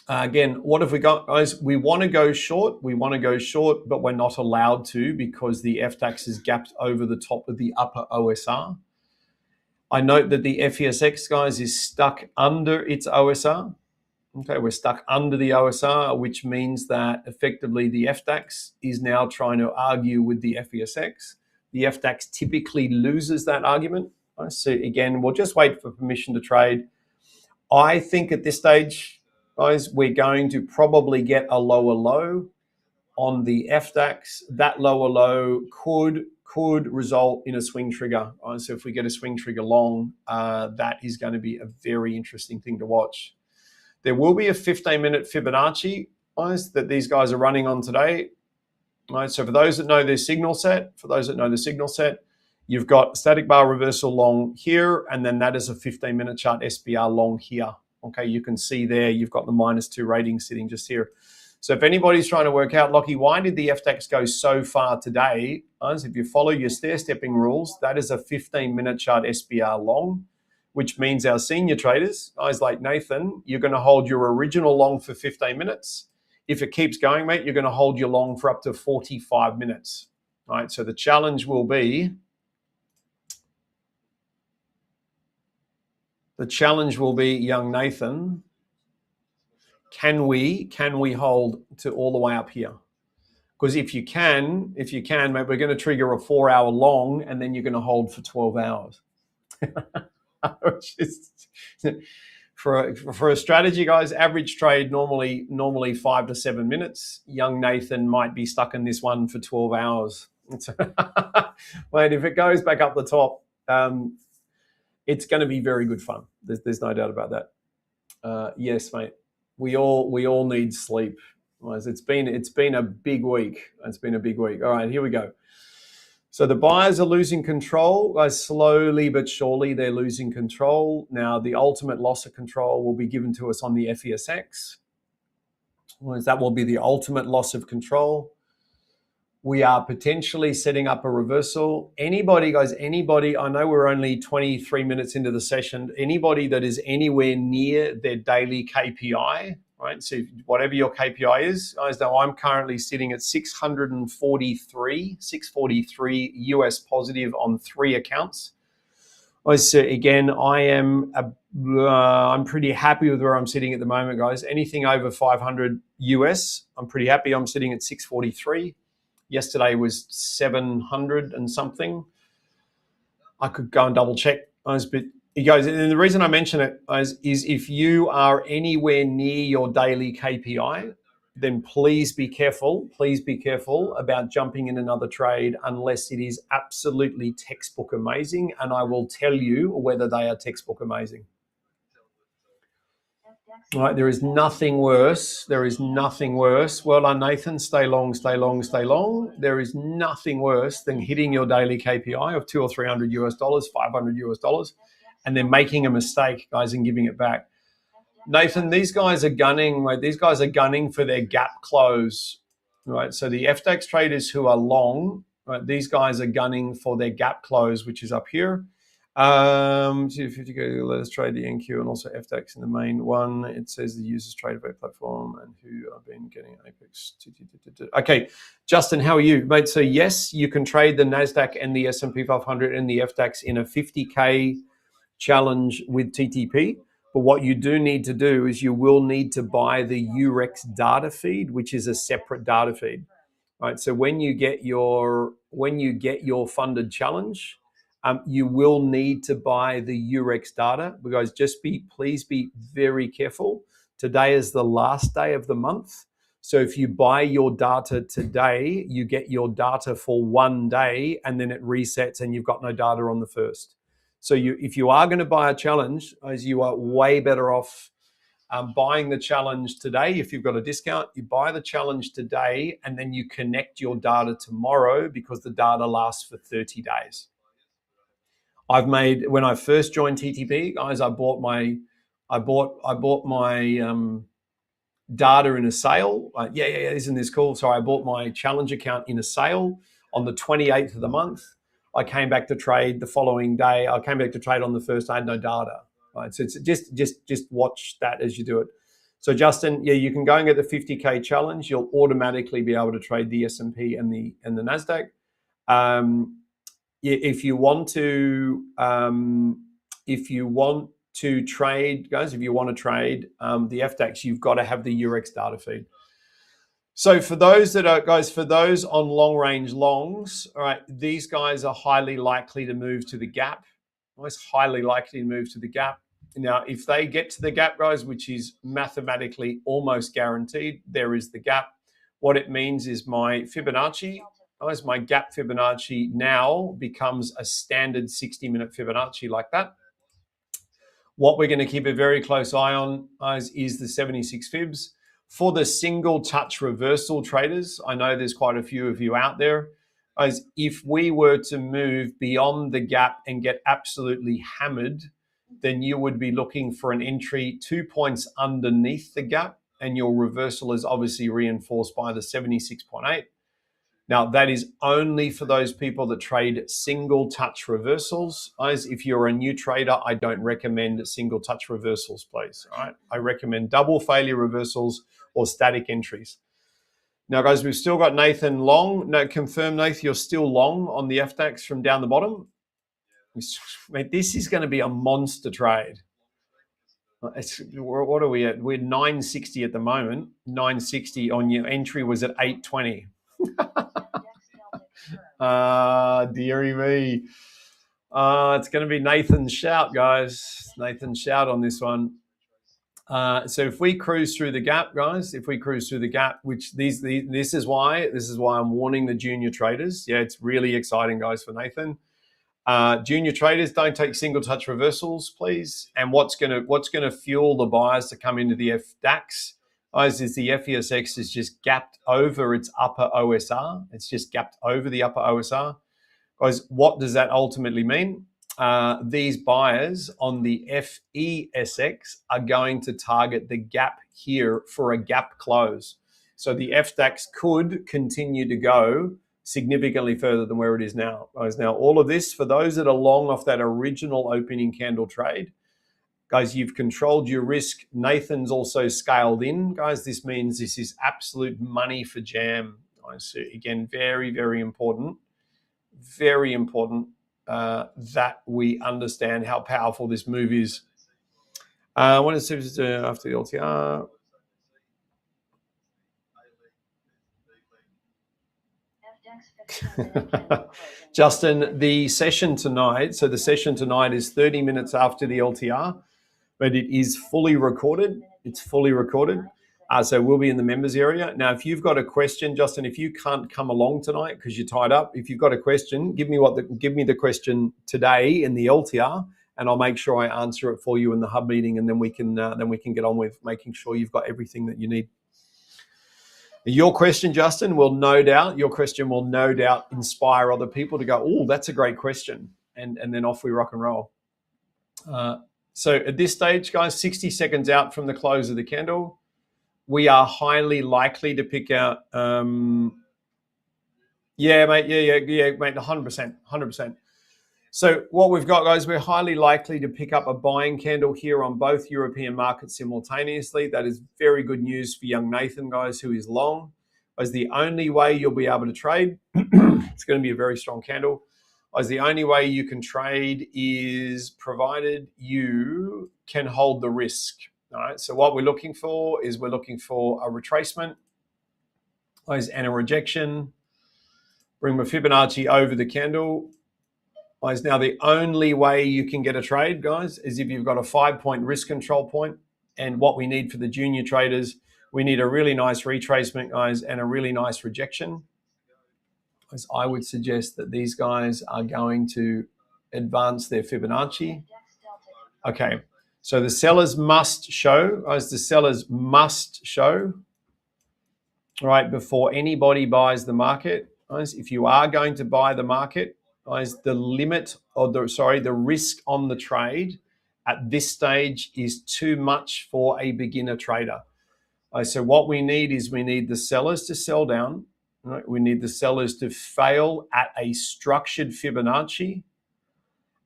Again, what have we got, guys? We want to go short, but we're not allowed to because the FDAX is gapped over the top of the upper OSR. I note that the FESX, guys, is stuck under its OSR. Okay, we're stuck under the OSR, which means that effectively the FDAX is now trying to argue with the FESX. The FDAX typically loses that argument. So again, we'll just wait for permission to trade. I think at this stage, guys, we're going to probably get a lower low on the FDAX. That lower low could result in a swing trigger. So if we get a swing trigger long, that is going to be a very interesting thing to watch. There will be a 15-minute Fibonacci, guys, that these guys are running on today. So for those that know their signal set, you've got static bar reversal long here, and then that is a 15-minute chart SBR long here. Okay, you can see there you've got the -2 rating sitting just here. So if anybody's trying to work out, Lockie, why did the FDAX go so far today? Guys, if you follow your stair-stepping rules, that is a 15-minute chart SBR long, which means our senior traders, guys like Nathan, you're going to hold your original long for 15 minutes. If it keeps going, mate, you're going to hold your long for up to 45 minutes. All right, so the challenge will be, young Nathan, can we hold to all the way up here? Because if you can, mate, we're going to trigger a 4-hour long, and then you're going to hold for 12 hours. For a strategy, guys, average trade normally 5 to 7 minutes. Young Nathan might be stuck in this one for 12 hours. Mate, if it goes back up the top, it's going to be very good fun. There's no doubt about that. Yes, mate. We all need sleep. It's been a big week. It's been a big week. All right, here we go. So the buyers are losing control. Guys, slowly but surely they're losing control. Now the ultimate loss of control will be given to us on the FESX. That will be the ultimate loss of control. We are potentially setting up a reversal. Anybody, guys, I know we're only 23 minutes into the session. Anybody that is anywhere near their daily KPI, right? So whatever your KPI is, guys, now I'm currently sitting at 643 US positive on 3 accounts. So again, I'm pretty happy with where I'm sitting at the moment, guys. Anything over 500 US, I'm pretty happy. I'm sitting at 643. Yesterday was 700 and something. I could go and double check, but it goes. And the reason I mention it is if you are anywhere near your daily KPI, then please be careful. Please be careful about jumping in another trade unless it is absolutely textbook amazing. And I will tell you whether they are textbook amazing. All right, there is nothing worse. Well done, Nathan. Stay long. There is nothing worse than hitting your daily KPI of $200 or $300 US, $500 US, and then making a mistake, guys, and giving it back. Nathan, these guys are gunning, right? These guys are gunning for their gap close, right? So the FDAX traders who are long, right? These guys are gunning for their gap close, which is up here. 50 let us trade the NQ and also FDAX in the main one. It says the users trade a platform and who have been getting Apex. Okay, Justin, how are you, mate? So yes, you can trade the NASDAQ and the S&P 500 and the FDAX in a 50K challenge with TTP. But what you do need to do is you will need to buy the Eurex data feed, which is a separate data feed. Right. So when you get your funded challenge, you will need to buy the Eurex data. Because please be very careful. Today is the last day of the month. So if you buy your data today, you get your data for 1 day and then it resets and you've got no data on the first. So if you are going to buy a challenge, as you are way better off buying the challenge today. If you've got a discount, you buy the challenge today and then you connect your data tomorrow because the data lasts for 30 days. When I first joined TTP, guys, I bought my data in a sale. Isn't this cool? So I bought my challenge account in a sale on the 28th of the month. I came back to trade the following day. I came back to trade on the first. I had no data. Right, so it's just watch that as you do it. So Justin, you can go and get the 50K challenge. You'll automatically be able to trade the S&P and the NASDAQ. If you want to trade, guys, the FDAX, you've got to have the Eurex data feed. So for those on long range longs, all right, these guys are highly likely to move to the gap. Highly likely to move to the gap. Now, if they get to the gap, guys, which is mathematically almost guaranteed, there is the gap. What it means is my Fibonacci, guys, my gap Fibonacci now becomes a standard 60-minute Fibonacci like that. What we're going to keep a very close eye on, guys, is the 76 Fibs. For the single touch reversal traders, I know there's quite a few of you out there. Guys, if we were to move beyond the gap and get absolutely hammered, then you would be looking for an entry 2 points underneath the gap and your reversal is obviously reinforced by the 76.8. Now, that is only for those people that trade single touch reversals. Guys, if you're a new trader, I don't recommend single touch reversals, please. All right? I recommend double failure reversals or static entries. Now, guys, we've still got Nathan long. No, confirm, Nathan, you're still long on the FDAX from down the bottom. Mate, this is going to be a monster trade. What are we at? We're 960 at the moment. 960 on your entry was at 820. Dearie me. It's going to be Nathan's shout, guys. Nathan's shout on this one. So if we cruise through the gap, guys, which this is why I'm warning the junior traders. Yeah, it's really exciting, guys, for Nathan. Junior traders, don't take single touch reversals, please. And what's gonna fuel the buyers to come into the FDAX, guys, is the FESX is just gapped over its upper OSR. It's just gapped over the upper OSR. Guys, what does that ultimately mean? These buyers on the FESX are going to target the gap here for a gap close. So the FDAX could continue to go significantly further than where it is now. Guys, now all of this, for those that are long off that original opening candle trade, guys, you've controlled your risk. Nathan's also scaled in. Guys, this means this is absolute money for jam. So again, very, very important. Very important that we understand how powerful this move is. What is after the LTR? Justin, the session tonight, so the session tonight is 30 minutes after the LTR, but it is fully recorded. It's fully recorded. So we'll be in the members area. Now, if you've got a question, Justin, if you can't come along tonight because you're tied up, if you've got a question, give me the question today in the LTR, and I'll make sure I answer it for you in the hub meeting, and then we can get on with making sure you've got everything that you need. Your question, Justin, will no doubt inspire other people to go, oh, that's a great question, and then off we rock and roll. So at this stage, guys, 60 seconds out from the close of the candle, we are highly likely to pick out. Yeah, mate. Yeah, mate. 100%. So what we've got, guys, we're highly likely to pick up a buying candle here on both European markets simultaneously. That is very good news for young Nathan, guys, who is long. As the only way you'll be able to trade, it's going to be a very strong candle. As the only way you can trade is provided you can hold the risk. All right. So what we're looking for is a retracement and a rejection. Bring my Fibonacci over the candle. Is now the only way you can get a trade, guys, is if you've got a 5-point risk control point. And what we need for the junior traders, we need a really nice retracement, guys, and a really nice rejection. As I would suggest that these guys are going to advance their Fibonacci. Okay, so the sellers must show, right, before anybody buys the market. Guys, if you are going to buy the market, guys, the risk on the trade at this stage is too much for a beginner trader. So what we need the sellers to sell down. Right? We need the sellers to fail at a structured Fibonacci.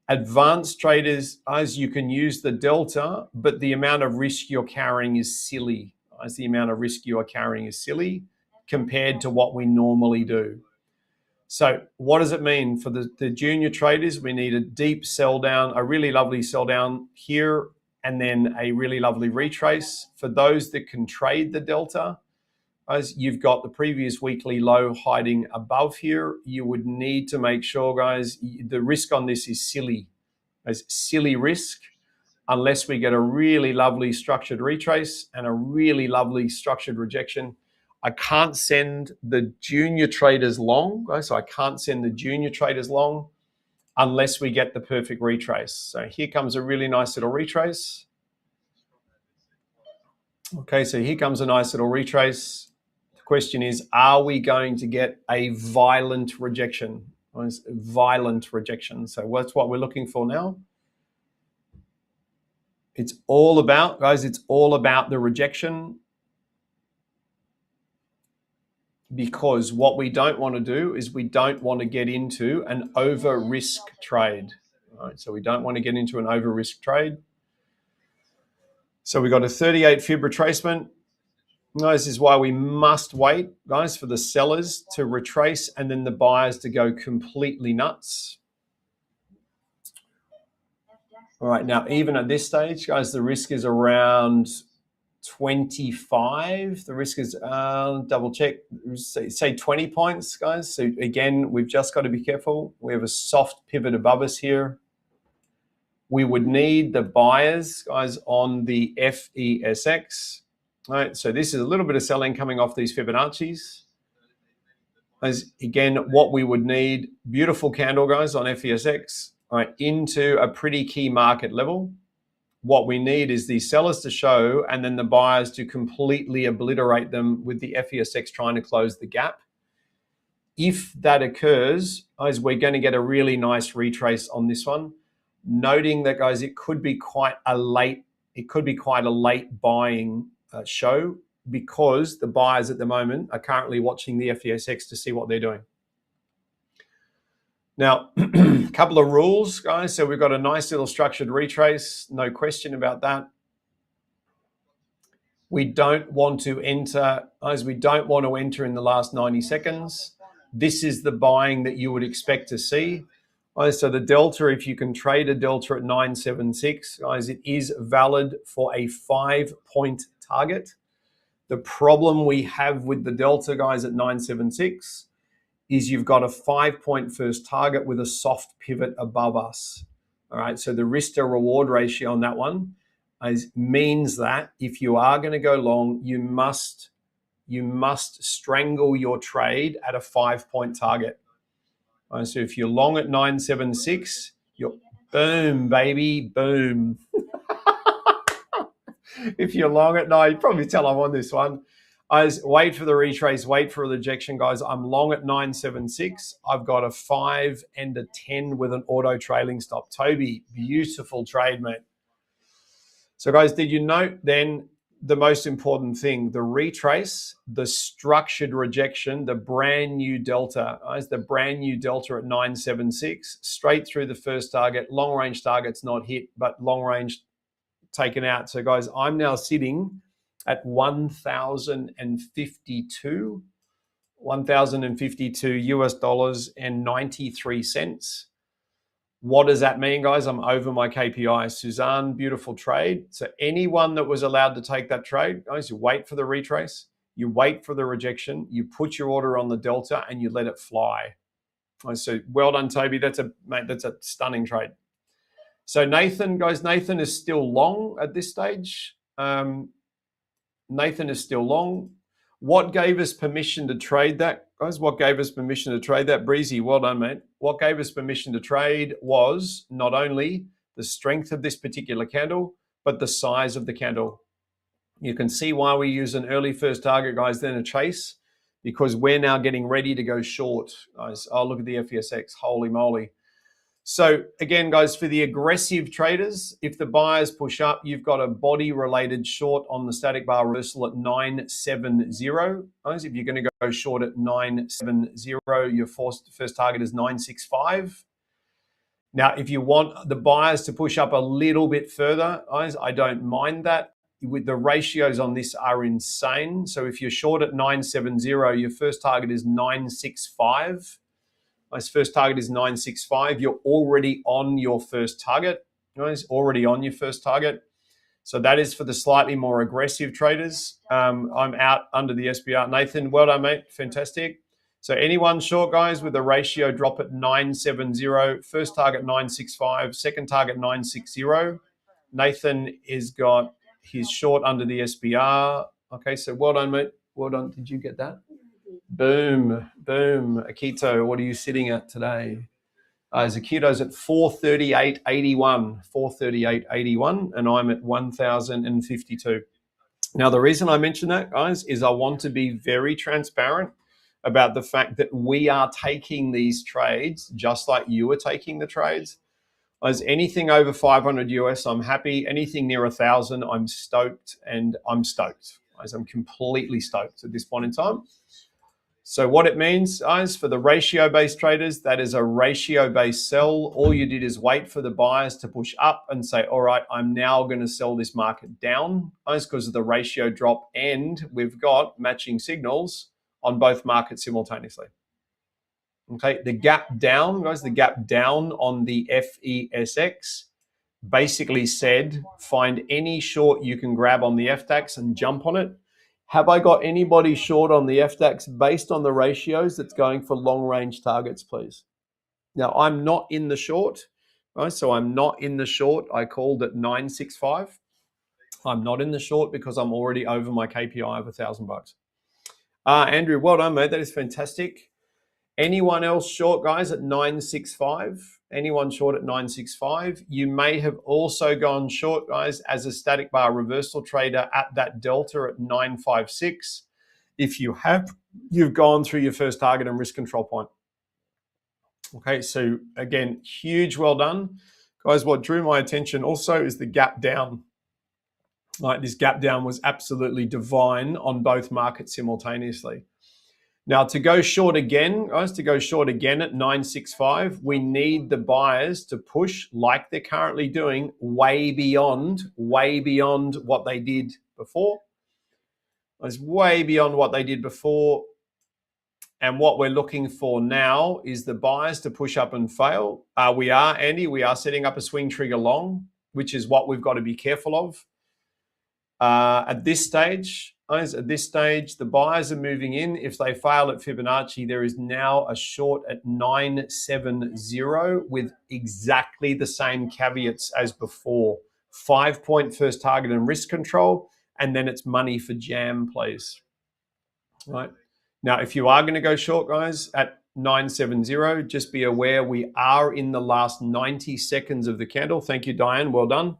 Advanced traders, as you can use the delta, but the amount of risk you're carrying is silly. Compared to what we normally do. So what does it mean for the junior traders? We need a deep sell down, a really lovely sell down here, and then a really lovely retrace. For those that can trade the delta, as you've got the previous weekly low hiding above here, you would need to make sure, guys, the risk on this is silly. As silly risk, unless we get a really lovely structured retrace and a really lovely structured rejection. I can't send the junior traders long, guys. So I can't send the junior traders long unless we get the perfect retrace. So here comes a really nice little retrace. Okay, so here comes a nice little retrace. The question is, are we going to get a violent rejection? Violent rejection. So that's what we're looking for now. It's all about, guys, the rejection. because what we don't want to do is we don't want to get into an over risk trade. All right, so we don't want to get into an over risk trade. So we got a 38 fib retracement. This is why we must wait, guys, for the sellers to retrace and then the buyers to go completely nuts. All right, now even at this stage, guys, the risk is around 25. The risk is, double check, say 20 points, guys. So again, we've just got to be careful. We have a soft pivot above us here. We would need the buyers, guys, on the FESX. All right, so this is a little bit of selling coming off these Fibonacci's. As again, what we would need, beautiful candle, guys, on FESX, all right, into a pretty key market level. What we need is the sellers to show and then the buyers to completely obliterate them with the FESX trying to close the gap. If that occurs, guys, we're going to get a really nice retrace on this one. Noting that, guys, it could be quite a late buying show because the buyers at the moment are currently watching the FESX to see what they're doing. Now, a couple of rules, guys. So we've got a nice little structured retrace, no question about that. We don't want to enter, guys, we don't want to enter in the last 90 seconds. This is the buying that you would expect to see. So the delta, if you can trade a delta at 976, guys, it is valid for a 5-point target. The problem we have with the delta, guys, at 976 is you've got a 5-point first target with a soft pivot above us. All right, so the risk to reward ratio on that one means that if you are going to go long, you must strangle your trade at a 5-point target. All right, so if you're long at 976, you're boom, baby, boom. If you're long at 9, you probably tell I'm on this one. Wait for the retrace, wait for the rejection, guys. I'm long at 976. I've got a 5 and a 10 with an auto trailing stop. Toby, beautiful trade, mate. So, guys, did you note then the most important thing, the retrace, the structured rejection, the brand new delta, guys, the brand new delta at 976, straight through the first target, long range target's not hit, but long range taken out. So, guys, I'm now sitting at 1,052 US dollars and 93 cents. What does that mean, guys? I'm over my KPI. Suzanne, beautiful trade. So anyone that was allowed to take that trade, guys, you wait for the retrace, you wait for the rejection, you put your order on the delta and you let it fly. So well done, Toby. That's a stunning trade. So Nathan, guys, Nathan is still long at this stage. Nathan is still long. What gave us permission to trade that, guys? What gave us permission to trade that? Breezy, well done, mate. What gave us permission to trade was not only the strength of this particular candle, but the size of the candle. You can see why we use an early first target, guys, then a chase, because we're now getting ready to go short, guys. Oh, look at the FESX. Holy moly. So again, guys, for the aggressive traders, if the buyers push up, you've got a body-related short on the static bar reversal at 970. Guys, if you're going to go short at 970, your first target is 965. Now, if you want the buyers to push up a little bit further, guys, I don't mind that. With the ratios on this are insane. So if you're short at 970, your first target is 965. My first target is 965. You're already on your first target, guys, already on your first target. So that is for the slightly more aggressive traders. I'm out under the SBR. Nathan, well done, mate. Fantastic. So anyone short, guys, with a ratio drop at 970, first target 965, second target 960. Nathan has got his short under the SBR. Okay, so well done, mate. Well done. Did you get that? Boom, boom. Akito, what are you sitting at today? Akito's at 438.81, 438.81, and I'm at 1,052. Now, the reason I mention that, guys, is I want to be very transparent about the fact that we are taking these trades just like you are taking the trades. As anything over 500 US, I'm happy. Anything near 1,000, I'm stoked, and I'm stoked. As I'm completely stoked at this point in time. So what it means, guys, for the ratio-based traders, that is a ratio-based sell. All you did is wait for the buyers to push up and say, all right, I'm now going to sell this market down, guys, because of the ratio drop. And we've got matching signals on both markets simultaneously. Okay, the gap down, guys, the gap down on the FESX basically said, find any short you can grab on the FDAX and jump on it. Have I got anybody short on the FDAX based on the ratios that's going for long range targets, please? Now, I'm not in the short, right? So I'm not in the short. I called at 965. I'm not in the short because I'm already over my KPI of $1,000. Andrew, well done, mate. That is fantastic. Anyone else short, guys, at 965? Anyone short at 965? You may have also gone short, guys, as a static bar reversal trader at that delta at 956. If you have, you've gone through your first target and risk control point. Okay, so again, huge well done. Guys, what drew my attention also is the gap down. Like, this gap down was absolutely divine on both markets simultaneously. Now, to go short again, guys, to go short again at 965, we need the buyers to push like they're currently doing way beyond what they did before. It's way beyond what they did before. And what we're looking for now is the buyers to push up and fail. We are setting up a swing trigger long, which is what we've got to be careful of. At this stage, the buyers are moving in. If they fail at Fibonacci, there is now a short at 970 with exactly the same caveats as before. 5-point first target and risk control, and then it's money for jam, please. Right. Now, if you are going to go short, guys, at 970, just be aware we are in the last 90 seconds of the candle. Thank you, Diane. Well done.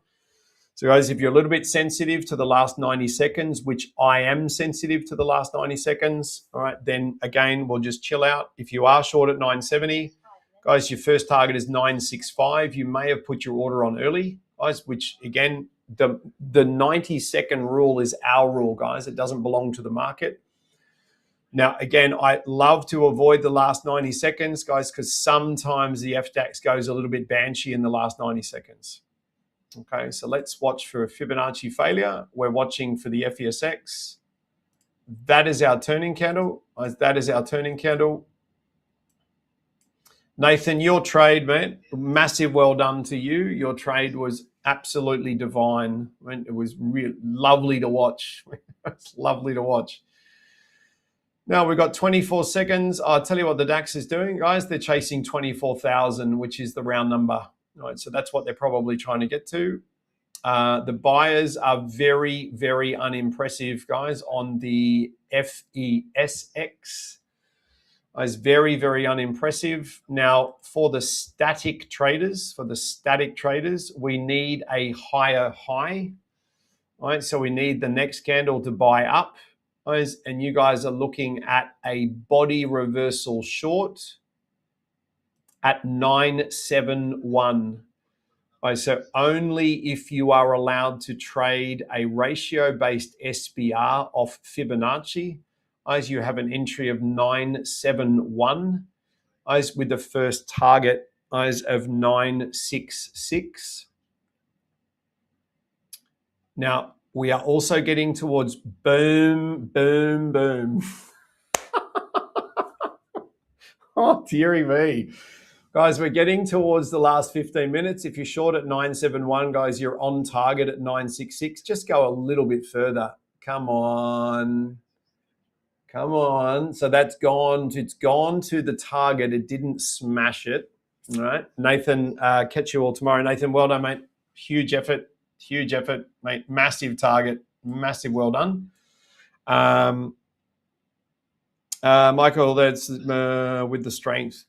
So, guys, if you're a little bit sensitive to the last 90 seconds, which I am sensitive to the last 90 seconds, all right, then again, we'll just chill out. If you are short at 970, guys, your first target is 965. You may have put your order on early, guys, which, again, the 90-second rule is our rule, guys. It doesn't belong to the market. Now, again, I love to avoid the last 90 seconds, guys, because sometimes the FDAX goes a little bit banshee in the last 90 seconds. Okay, so let's watch for a Fibonacci failure. We're watching for the FESX. That is our turning candle. That is our turning candle. Nathan, your trade, man, massive well done to you. Your trade was absolutely divine. It was really lovely to watch. It's lovely to watch. Now we've got 24 seconds. I'll tell you what the DAX is doing, guys. They're chasing 24,000, which is the round number. Right, so that's what they're probably trying to get to. The buyers are very, very unimpressive, guys, on the FESX. It's very, very unimpressive. Now, for the static traders, we need a higher high. Right, so we need the next candle to buy up. And you guys are looking at a body reversal short at 971. So only if you are allowed to trade a ratio-based SBR off Fibonacci, as you have an entry of 971, as with the first target as of 966. Now, we are also getting towards boom, boom, boom. Oh, dearie me. Guys, we're getting towards the last 15 minutes. If you're short at 971, guys, you're on target at 966. Just go a little bit further. Come on. Come on. So that's gone. It's gone to the target. It didn't smash it. All right. Nathan, catch you all tomorrow. Nathan, well done, mate. Huge effort, mate. Massive target. Massive well done. Michael, that's with the strength.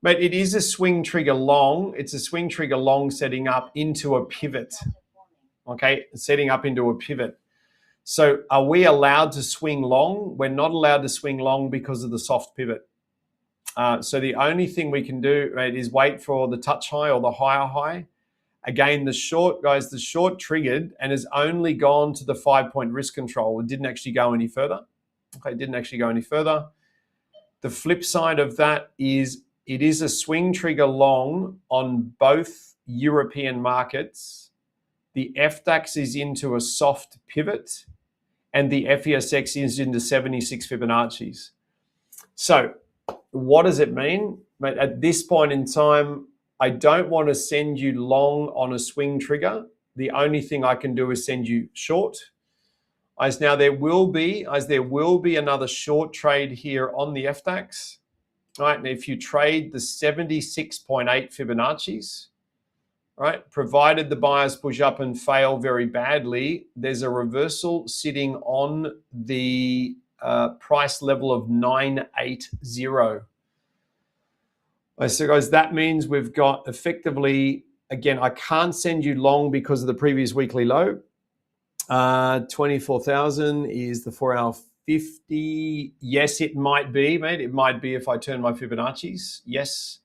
But it is a swing trigger long. It's a swing trigger long setting up into a pivot. Okay, setting up into a pivot. So are we allowed to swing long? We're not allowed to swing long because of the soft pivot. So the only thing we can do, right, is wait for the touch high or the higher high. Again, the short, guys, the short triggered and has only gone to the 5-point risk control. It didn't actually go any further. Okay, it didn't actually go any further. The flip side of that is it is a swing trigger long on both European markets. The FDAX is into a soft pivot and the FESX is into 76 Fibonacci's. So what does it mean? At this point in time, I don't want to send you long on a swing trigger. The only thing I can do is send you short. As now there will be another short trade here on the FDAX. Right, and if you trade the 76.8 Fibonacci's, right, provided the buyers push up and fail very badly, there's a reversal sitting on the price level of 980. So guys, that means we've got effectively, again, I can't send you long because of the previous weekly low. 24,000 is the 4-hour 50. Yes, it might be, mate. It might be if I turn my Fibonacci's. Yes.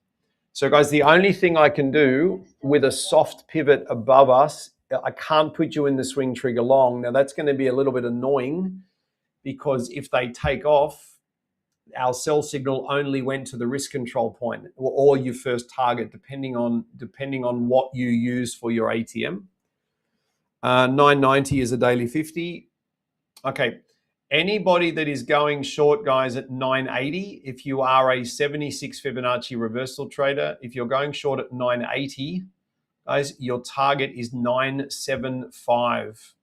So guys, the only thing I can do with a soft pivot above us, I can't put you in the swing trigger long. Now that's going to be a little bit annoying because if they take off, our sell signal only went to the risk control point or your first target, depending on what you use for your ATM. 990 is a daily 50. Okay. Anybody that is going short, guys, at 980, if you are a 76 Fibonacci reversal trader, if you're going short at 980, guys, your target is 975.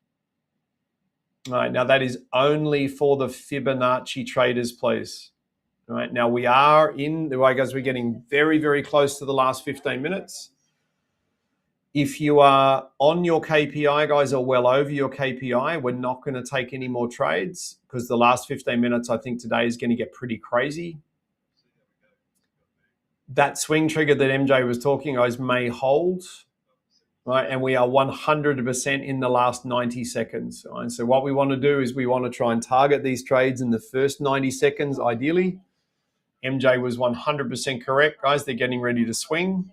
All right, now that is only for the Fibonacci traders, please. All right, now we are in the way, guys, we're getting very, very close to the last 15 minutes. If you are on your KPI, guys, or well over your KPI, we're not going to take any more trades because the last 15 minutes, I think today is going to get pretty crazy. That swing trigger that MJ was talking, guys, may hold, right? And we are 100% in the last 90 seconds. Right? So what we want to do is we want to try and target these trades in the first 90 seconds, ideally. MJ was 100% correct, guys. They're getting ready to swing.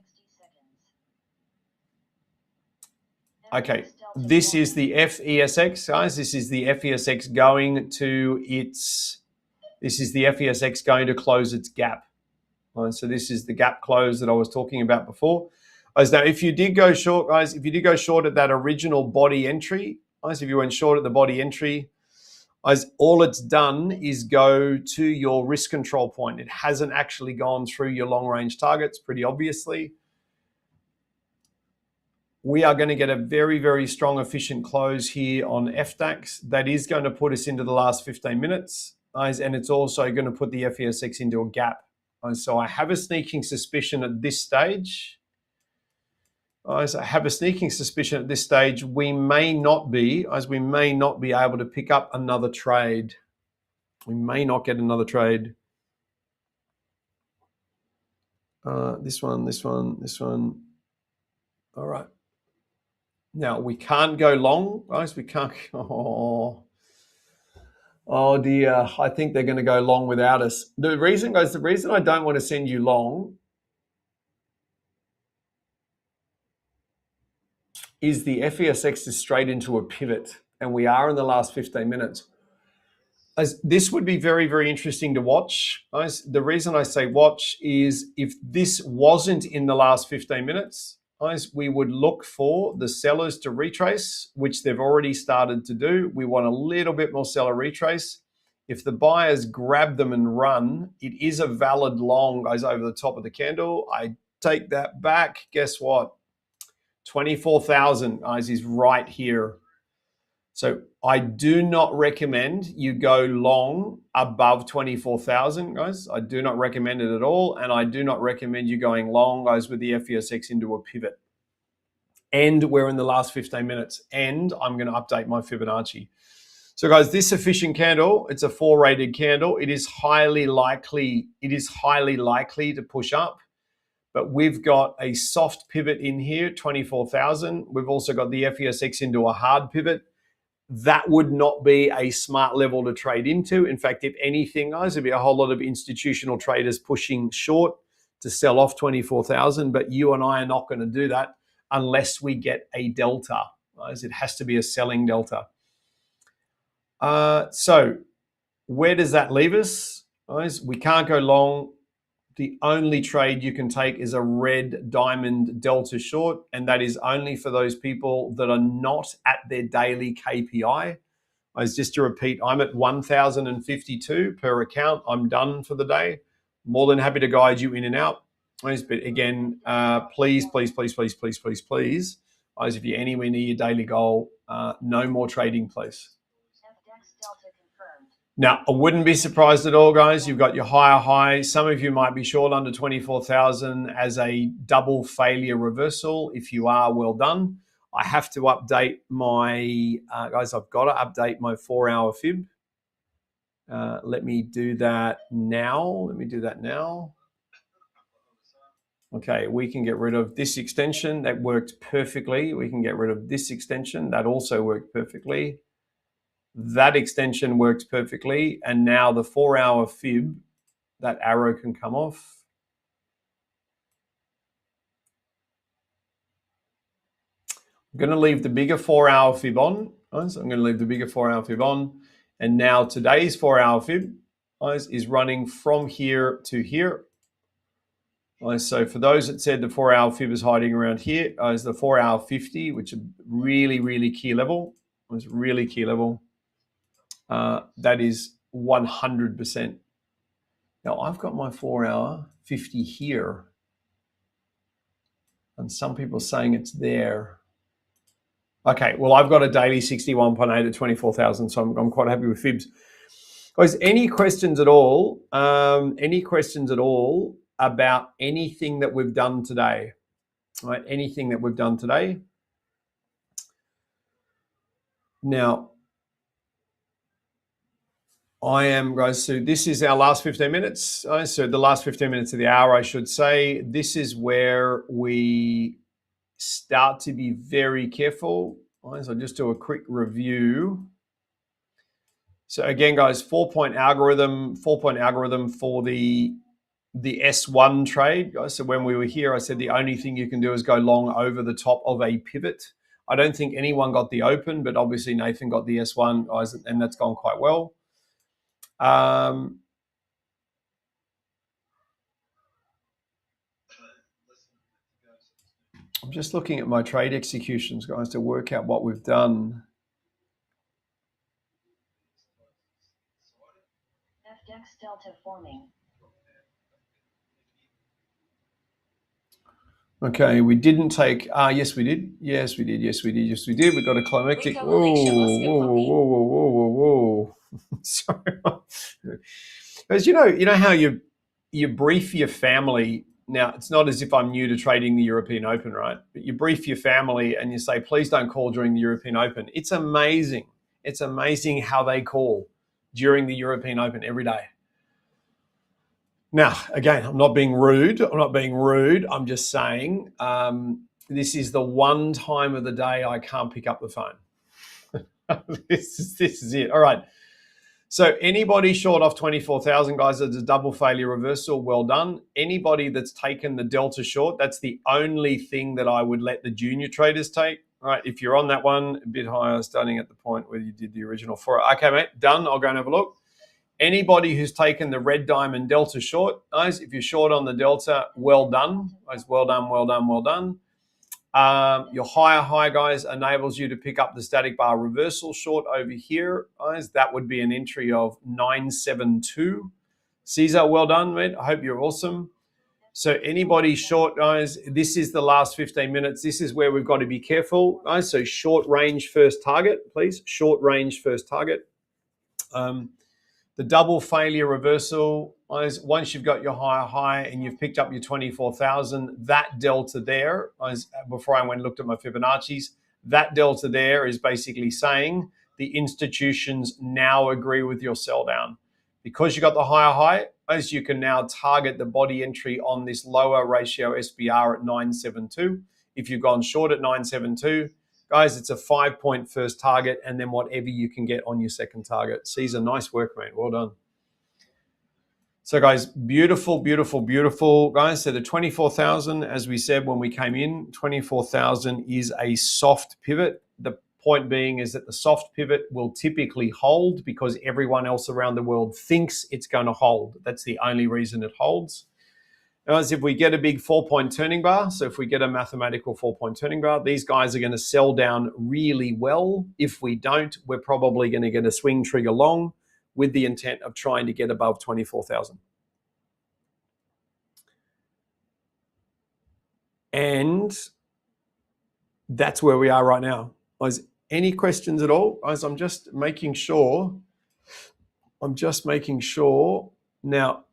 Okay, this is the FESX, guys. This is the FESX going to close its gap. Right, so this is the gap close that I was talking about before. Now, if you did go short, guys, if you did go short at that original body entry, guys, if you went short at the body entry, guys, all it's done is go to your risk control point. It hasn't actually gone through your long range targets, pretty obviously. We are going to get a very, very strong, efficient close here on FDAX. That is going to put us into the last 15 minutes, guys, and it's also going to put the FESX into a gap. And so I have a sneaking suspicion at this stage. Guys, I have a sneaking suspicion at this stage we may not be able to pick up another trade. We may not get another trade. This one. All right. Now, we can't go long, guys. We can't. Oh dear. I think they're going to go long without us. The reason I don't want to send you long is the FESX is straight into a pivot, and we are in the last 15 minutes. As this would be very, very interesting to watch. Guys, the reason I say watch is if this wasn't in the last 15 minutes, guys, we would look for the sellers to retrace, which they've already started to do. We want a little bit more seller retrace. If the buyers grab them and run, it is a valid long, guys, over the top of the candle. I take that back. Guess what? 24,000, guys, is right here. So I do not recommend you go long above 24,000, guys. I do not recommend it at all. And I do not recommend you going long, guys, with the FESX into a pivot. And we're in the last 15 minutes. And I'm going to update my Fibonacci. So guys, this efficient candle, it's a 4-rated candle. It is highly likely to push up. But we've got a soft pivot in here, 24,000. We've also got the FESX into a hard pivot. That would not be a smart level to trade into. In fact, if anything, guys, there'd be a whole lot of institutional traders pushing short to sell off 24,000. But you and I are not going to do that unless we get a delta, guys. It has to be a selling delta. So where does that leave us? Guys, we can't go long. The only trade you can take is a red diamond delta short, and that is only for those people that are not at their daily KPI. As just to repeat, I'm at 1,052 per account. I'm done for the day. More than happy to guide you in and out. But again, please, please, please, please, please, please, please, guys, if you're anywhere near your daily goal, no more trading, please. Now, I wouldn't be surprised at all, guys. You've got your higher high. Some of you might be short under 24,000 as a double failure reversal. If you are, well done. I have to update my, guys, I've got to update my 4-hour fib. Let me do that now. Okay, we can get rid of this extension. That worked perfectly. We can get rid of this extension. That also worked perfectly. That extension works perfectly. And now the 4-hour fib, that arrow can come off. I'm going to leave the bigger 4-hour fib on. So I'm going to leave the bigger 4-hour fib on. And now today's 4-hour fib is running from here to here. So for those that said the 4-hour fib is hiding around here, is the 4-hour 50, which is really, really key level. It's really key level. That is 100%. Now I've got my 4-hour 50 here, and some people are saying it's there. Okay, well, I've got a daily 61.8 at 24,000, so I'm quite happy with fibs. Guys, any questions at all? Any questions at all about anything that we've done today? Right, anything that we've done today? Now, I am, guys, so this is our last 15 minutes. So the last 15 minutes of the hour, I should say. This is where we start to be very careful. So I'll just do a quick review. So again, guys, 4-point algorithm for the S1 trade, guys. So when we were here, I said the only thing you can do is go long over the top of a pivot. I don't think anyone got the open, but obviously Nathan got the S1, guys, and that's gone quite well. I'm just looking at my trade executions, guys, to work out what we've done. FX delta forming. Okay, we didn't take. Yes, we did. Yes, we did. Yes, we did. Yes, we did. We got a climactic. Whoa. Sorry, because you know how you brief your family. Now, it's not as if I'm new to trading the European Open, right? But you brief your family and you say, please don't call during the European Open. It's amazing. It's amazing how they call during the European Open every day. Now, again, I'm not being rude. I'm just saying this is the one time of the day I can't pick up the phone. This is it. All right. So anybody short off 24,000, guys, it's a double failure reversal. Well done. Anybody that's taken the delta short, that's the only thing that I would let the junior traders take. All right, if you're on that one, a bit higher, starting at the point where you did the original 4. Okay, mate, done. I'll go and have a look. Anybody who's taken the red diamond delta short, guys, if you're short on the delta, well done. Guys, well done. Your higher high, guys, enables you to pick up the static bar reversal short over here, guys. That would be an entry of 972. Caesar, well done, mate. I hope you're awesome. So anybody short, guys, this is the last 15 minutes. This is where we've got to be careful, guys. So short range first target, please. Short range first target. The double failure reversal, once you've got your higher high and you've picked up your 24,000, that delta there, before I went and looked at my Fibonacci's, that delta there is basically saying the institutions now agree with your sell down. Because you got the higher high, as you can now target the body entry on this lower ratio SBR at 972. If you've gone short at 972, guys, it's a 5-point first target and then whatever you can get on your second target. Caesar, nice work, mate. Well done. So, guys, beautiful, guys. So the 24,000, as we said when we came in, 24,000 is a soft pivot. The Point being is that the soft pivot will typically hold because everyone else around the world thinks it's going to hold. That's the only reason it holds. As if we get a big 4-point turning bar, so if we get a mathematical 4-point turning bar, these guys are going to sell down really well. If we don't, we're probably going to get a swing trigger long with the intent of trying to get above 24,000. And that's where we are right now. Guys, any questions at all? Guys, I'm just making sure. Now,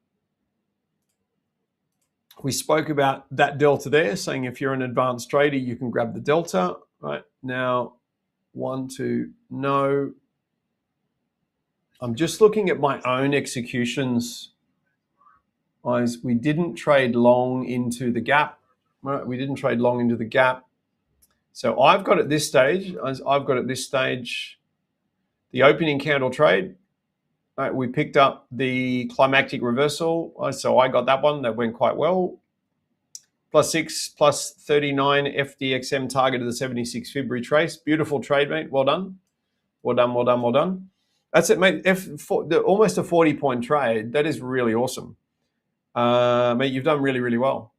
we spoke about that delta there, saying if you're an advanced trader, you can grab the delta. Right now, no. I'm just looking at my own executions. Guys, we didn't trade long into the gap. Right? We didn't trade long into the gap. So I've got at this stage, the opening candle trade. Right, we picked up the climactic reversal. So I got that one. That went quite well. +6, +39 FDXM target of the 76 Fib retrace. Beautiful trade, mate. Well done. That's it, mate. Almost a 40-point trade. That is really awesome. Mate, you've done really, really well.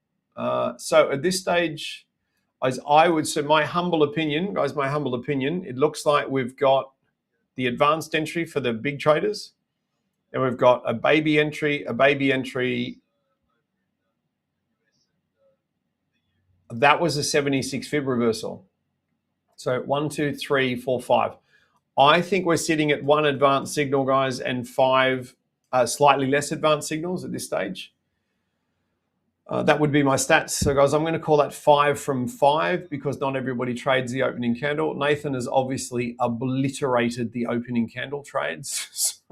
So at this stage, as I would say, my humble opinion, it looks like we've got the advanced entry for the big traders. And we've got a baby entry. That was a 76 Fib reversal. So 1, 2, 3, 4, 5. I think we're sitting at 1 advanced signal, guys, and 5 slightly less advanced signals at this stage. That would be my stats. So, guys, I'm going to call that 5 from 5 because not everybody trades the opening candle. Nathan has obviously obliterated the opening candle trades.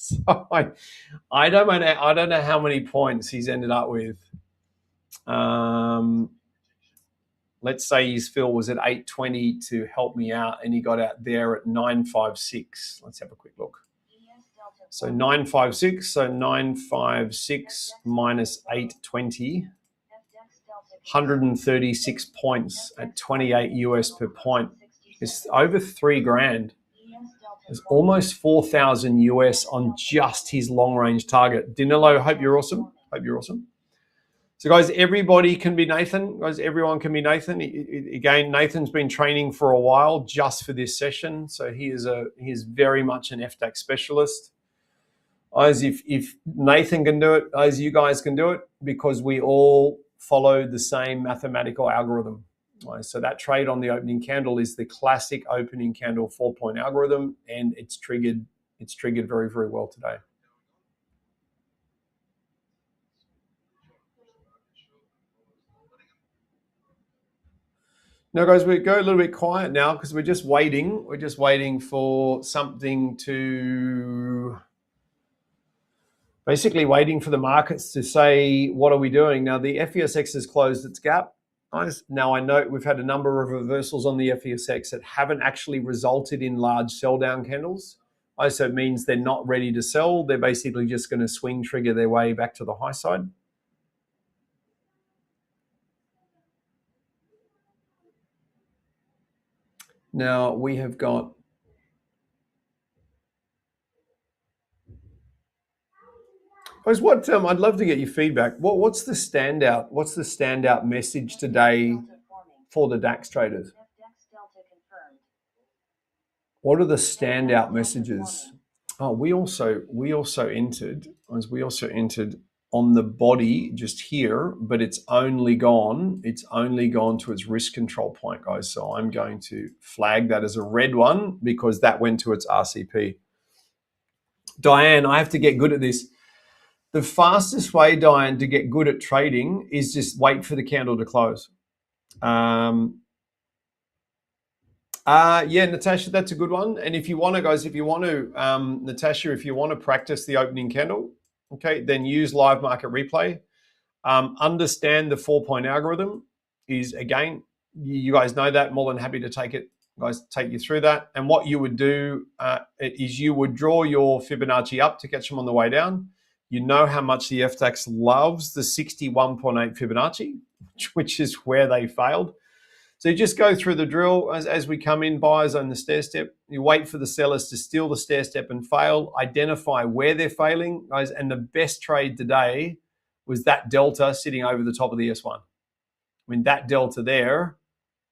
So I don't know how many points he's ended up with. Let's say his fill was at 820 to help me out, and he got out there at 956. Let's have a quick look. So 956. So 956 minus 820. 136 points at 28 US per point. It's over $3,000. There's almost 4,000 US on just his long range target. Danilo, hope you're awesome. So, guys, everybody can be Nathan. Guys, everyone can be Nathan. Again, Nathan's been training for a while just for this session. So he is very much an FDAX specialist. Guys, if Nathan can do it, guys, you guys can do it because we all follow the same mathematical algorithm. So that trade on the opening candle is the classic opening candle 4-point algorithm, and it's triggered very, very well today. Now, guys, we go a little bit quiet now because we're just waiting. We're just waiting for something to... Basically waiting for the markets to say, what are we doing? Now, the FESX has closed its gap. Now, I know we've had a number of reversals on the FESX that haven't actually resulted in large sell down candles. So it means they're not ready to sell. They're basically just going to swing trigger their way back to the high side. Now, we have got... What I'd love to get your feedback. What's the standout? What's the standout message today for the DAX traders? What are the standout messages? Oh, we also entered on the body just here, but it's only gone to its risk control point, guys. So I'm going to flag that as a red one because that went to its RCP. Diane, I have to get good at this. The fastest way, Diane, to get good at trading is just wait for the candle to close. Yeah, Natasha, that's a good one. And if you want to, guys, Natasha, if you want to practice the opening candle, okay, then use live market replay. Understand the 4-point algorithm is, again, you guys know that. More than happy to take you through that. And what you would do is you would draw your Fibonacci up to catch them on the way down. You know how much the FDAX loves the 61.8 Fibonacci, which is where they failed. So you just go through the drill as we come in, buyers on the stair step. You wait for the sellers to steal the stair step and fail, identify where they're failing, guys. And the best trade today was that delta sitting over the top of the S1. I mean, that delta there,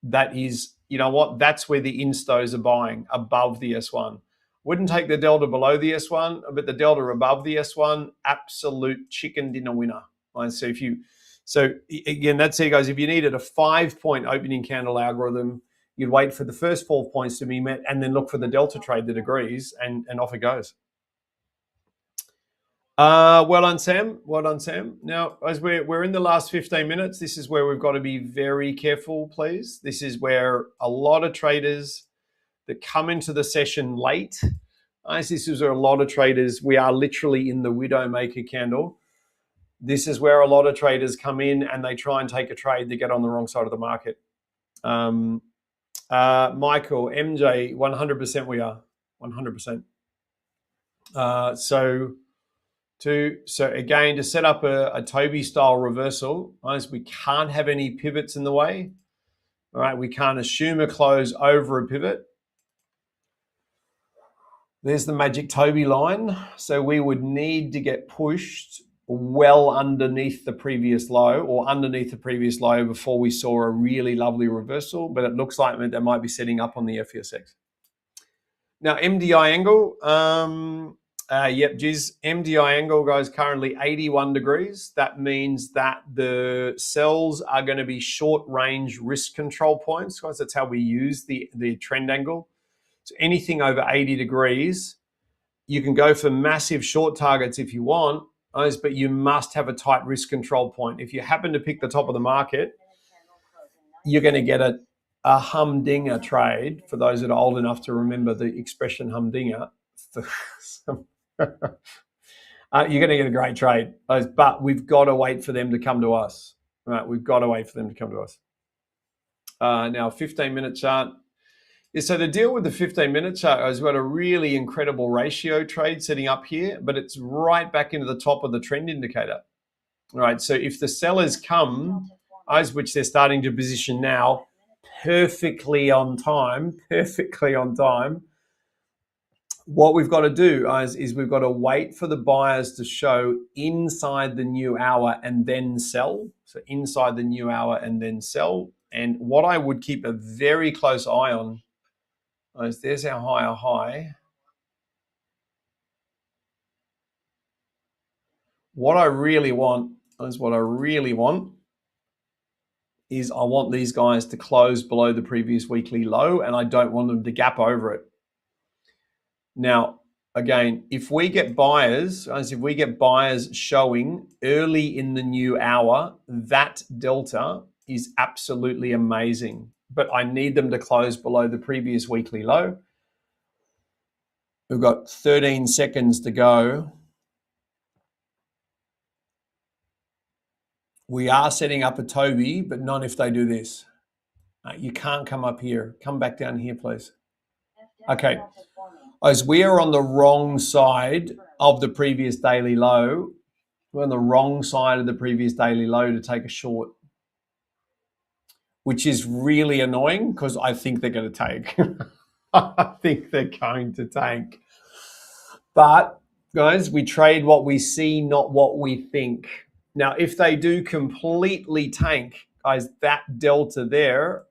that is, you know what? That's where the instos are buying, above the S1. Wouldn't take the delta below the S1, but the delta above the S1, absolute chicken dinner winner. Right? So again, that's it, guys. If you needed a 5-point opening candle algorithm, you'd wait for the first 4 points to be met and then look for the delta trade that agrees, and off it goes. Well done, Sam. Well done, Sam. Now, as we're in the last 15 minutes, this is where we've got to be very careful, please. This is where a lot of traders that come into the session late, this is where a lot of traders, we are literally in the Widowmaker candle. This is where a lot of traders come in and they try and take a trade, they get on the wrong side of the market. Michael, MJ, 100% we are, 100%. So again, to set up a Toby style reversal, we can't have any pivots in the way. All right, we can't assume a close over a pivot. There's the magic Toby line. So we would need to get pushed well underneath the previous low, or underneath the previous low, before we saw a really lovely reversal. But it looks like they might be setting up on the FESX. Now, MDI angle. Yep, Giz. MDI angle, guys, currently 81 degrees. That means that the cells are going to be short range risk control points, guys. That's how we use the trend angle. So anything over 80 degrees, you can go for massive short targets if you want, but you must have a tight risk control point. If you happen to pick the top of the market, you're going to get a humdinger trade. For those that are old enough to remember the expression humdinger, you're going to get a great trade. But we've got to wait for them to come to us. Right? We've got to wait for them to come to us. Now, 15-minute chart. Yeah, so the deal with the 15-minute chart is we've got a really incredible ratio trade setting up here, but it's right back into the top of the trend indicator. All right, so if the sellers come, which they're starting to position now, perfectly on time, what we've got to do is we've got to wait for the buyers to show inside the new hour and then sell. So inside the new hour and then sell. And what I would keep a very close eye on, there's our higher high. What I really want is I want these guys to close below the previous weekly low, and I don't want them to gap over it. Now, again, if we get buyers showing early in the new hour, that delta is absolutely amazing. But I need them to close below the previous weekly low. We've got 13 seconds to go. We are setting up a Toby, but not if they do this. You can't come up here. Come back down here, please. Okay. As we are on the wrong side of the previous daily low, we're on the wrong side of the previous daily low to take a short, which is really annoying because I think they're going to take. I think they're going to tank. But, guys, we trade what we see, not what we think. Now, if they do completely tank, guys, that delta there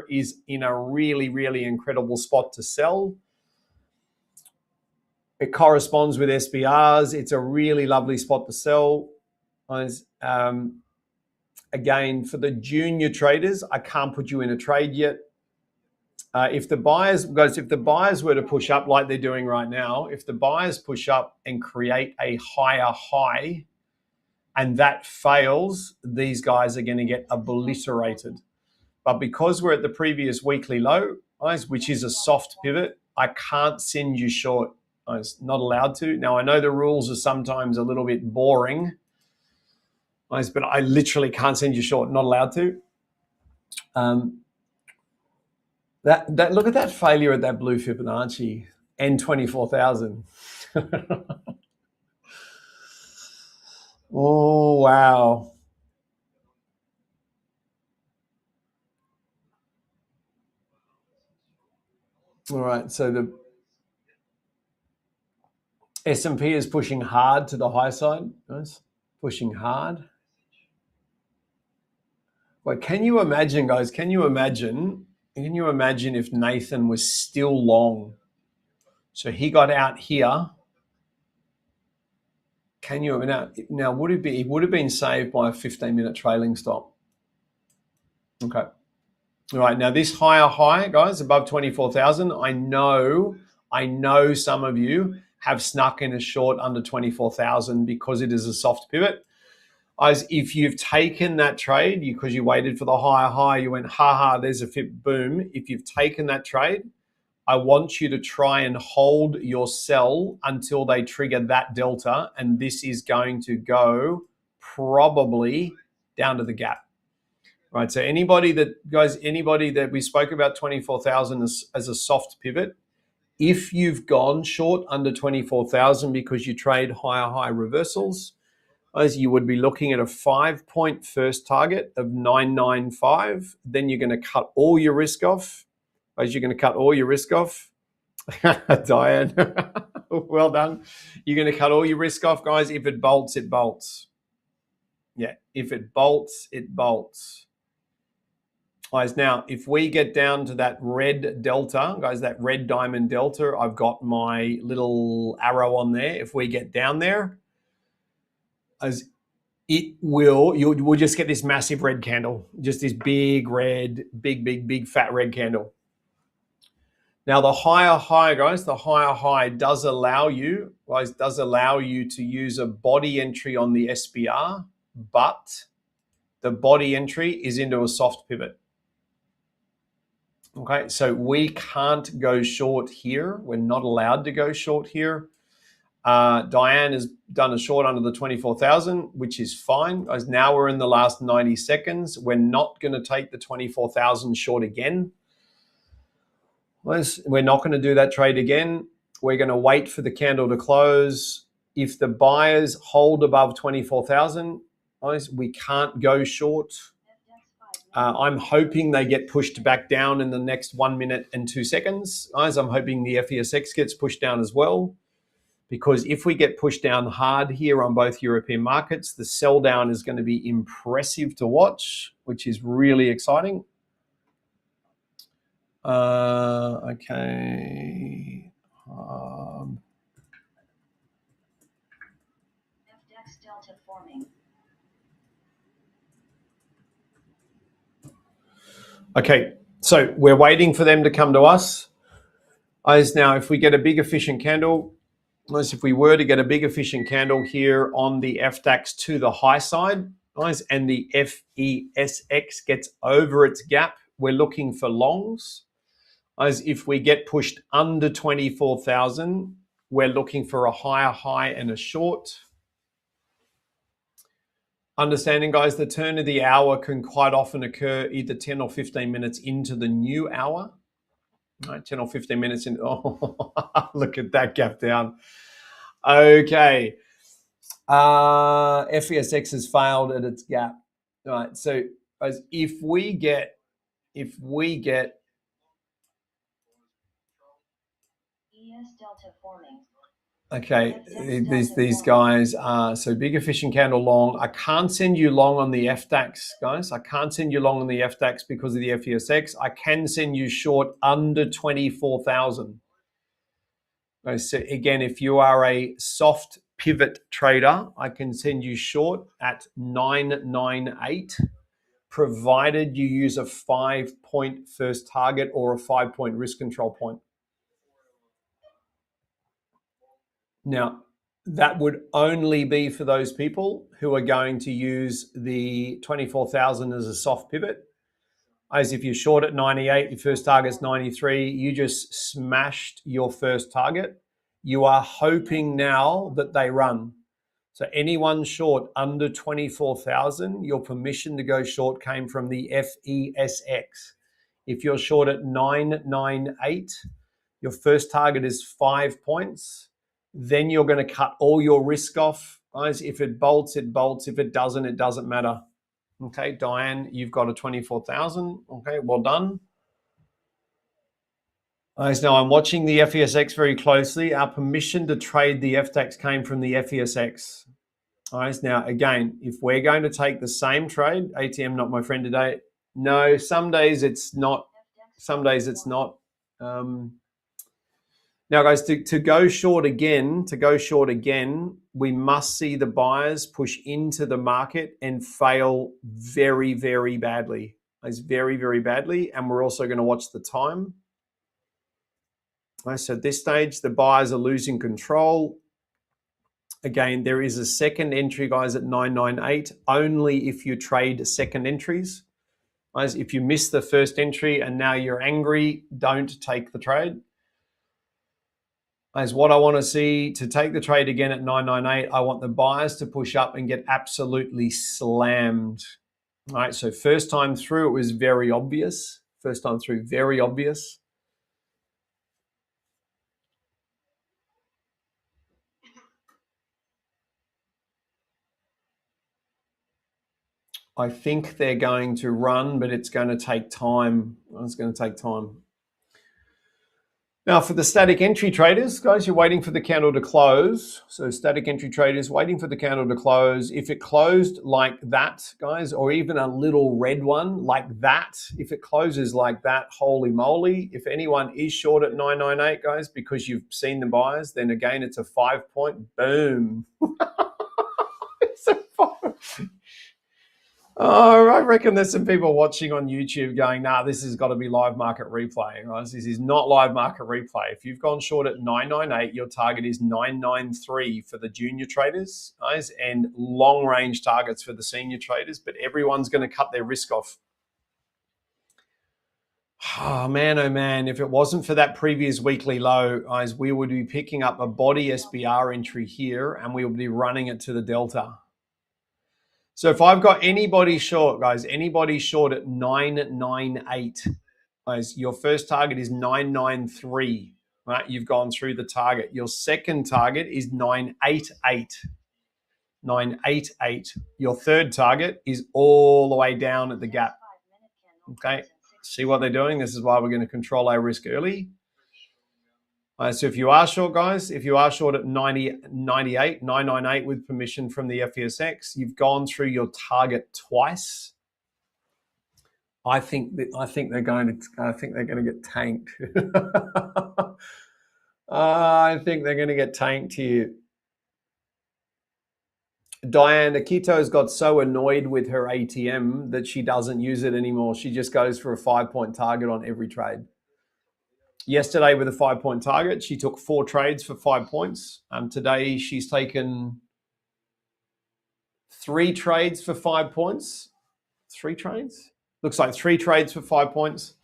is in a really, really incredible spot to sell. It corresponds with SBRs. It's a really lovely spot to sell. Again, for the junior traders, I can't put you in a trade yet. If the buyers were to push up like they're doing right now, if the buyers push up and create a higher high and that fails, these guys are going to get obliterated. But because we're at the previous weekly low, guys, which is a soft pivot, I can't send you short. I was not allowed to. Now, I know the rules are sometimes a little bit boring, guys, but I literally can't send you short, not allowed to. Look at that failure at that blue Fibonacci, N24,000. Oh, wow. All right, so the S&P is pushing hard to the high side. Nice. Pushing hard. Well, can you imagine, guys? Can you imagine if Nathan was still long? So he got out here. Can you now would it be? He would have been saved by a 15-minute trailing stop. Okay. All right. Now this higher high, guys, above 24,000. I know some of you have snuck in a short under 24,000 because it is a soft pivot. As if you've taken that trade because you waited for the higher high, you went, ha, there's a fit, boom. If you've taken that trade, I want you to try and hold your sell until they trigger that delta. And this is going to go probably down to the gap. Right. So anybody that we spoke about 24,000 as a soft pivot, if you've gone short under 24,000 because you trade higher high reversals, as you would be looking at a 5-point first target of 995. Then you're going to cut all your risk off. Diane, well done. You're going to cut all your risk off, guys. If it bolts, it bolts. Yeah, if it bolts, it bolts. Guys, now, if we get down to that red delta, guys, that red diamond delta, I've got my little arrow on there. If we get down there, we'll just get this massive red candle, just this big red, big fat red candle. Now the higher high, guys, does allow you to use a body entry on the SPR, but the body entry is into a soft pivot. Okay, so we can't go short here. We're not allowed to go short here. Diane has done a short under the 24,000, which is fine. Guys, now we're in the last 90 seconds. We're not going to take the 24,000 short again. We're not going to do that trade again. We're going to wait for the candle to close. If the buyers hold above 24,000, guys, we can't go short. I'm hoping they get pushed back down in the next 1 minute and 2 seconds. Guys, I'm hoping the FESX gets pushed down as well. Because if we get pushed down hard here on both European markets, the sell down is going to be impressive to watch, which is really exciting. Okay. FDX delta forming. Okay, so we're waiting for them to come to us. Now, if we get a big efficient candle, if we were to get a big efficient candle here on the FDAX to the high side, guys, and the FESX gets over its gap, we're looking for longs. As if we get pushed under 24,000, we're looking for a higher high and a short. Understanding, guys, the turn of the hour can quite often occur either 10 or 15 minutes into the new hour. Right, 10 or 15 minutes in. Oh, look at that gap down. Okay. FESX has failed at its gap. All right. So as if we get ES delta forming. Okay, these guys are so big efficient candle long. I can't send you long on the FDAX, guys. I can't send you long on the FDAX because of the FESX. I can send you short under 24,000. So again, if you are a soft pivot trader, I can send you short at 998, provided you use a 5-point first target or a 5-point risk control point. Now, that would only be for those people who are going to use the 24,000 as a soft pivot. As if you're short at 98, your first target's 93, you just smashed your first target. You are hoping now that they run. So anyone short under 24,000, your permission to go short came from the FESX. If you're short at 998, your first target is 5 points. Then you're going to cut all your risk off. Guys, if it bolts, it bolts. If it doesn't matter. Okay, Diane, you've got a 24,000. Okay, well done. Guys, now I'm watching the FESX very closely. Our permission to trade the FDAX came from the FESX. Guys, now again, if we're going to take the same trade, ATM not my friend today. No, some days it's not. Some days it's not. Now, guys, to go short again, we must see the buyers push into the market and fail very, very badly. It's very, very badly. And we're also going to watch the time. So at this stage, the buyers are losing control. Again, there is a second entry, guys, at 998, only if you trade second entries. Guys, if you miss the first entry and now you're angry, don't take the trade. As what I want to see to take the trade again at 998, I want the buyers to push up and get absolutely slammed. All right, so first time through, it was very obvious. First time through, very obvious. I think they're going to run, but it's going to take time. It's going to take time. Now, for the static entry traders, guys, you're waiting for the candle to close. So static entry traders waiting for the candle to close. If it closed like that, guys, or even a little red one like that, if it closes like that, holy moly. If anyone is short at 998, guys, because you've seen the buyers, then again, it's a 5-point boom. It's a 5. Oh, I reckon there's some people watching on YouTube going, nah, this has got to be live market replay. Right? This is not live market replay. If you've gone short at 998, your target is 993 for the junior traders, guys, and long range targets for the senior traders, but everyone's going to cut their risk off. Oh man, if it wasn't for that previous weekly low, guys, we would be picking up a body SBR entry here and we would be running it to the delta. So if I've got anybody short, guys, anybody short at 998, guys, your first target is 993, right? You've gone through the target. Your second target is 988. 988. Your third target is all the way down at the gap. Okay, see what they're doing? This is why we're going to control our risk early. So if you are short, guys, if you are short at 998 with permission from the FESX, you've gone through your target twice. I think they're going to get tanked. I think they're going to get tanked here. Diane Akito's got so annoyed with her ATM that she doesn't use it anymore. She just goes for a 5-point target on every trade. Yesterday with a 5-point target, she took 4 trades for 5 points. Today she's taken 3 trades for 5 points. 3 trades? Looks like 3 trades for 5 points.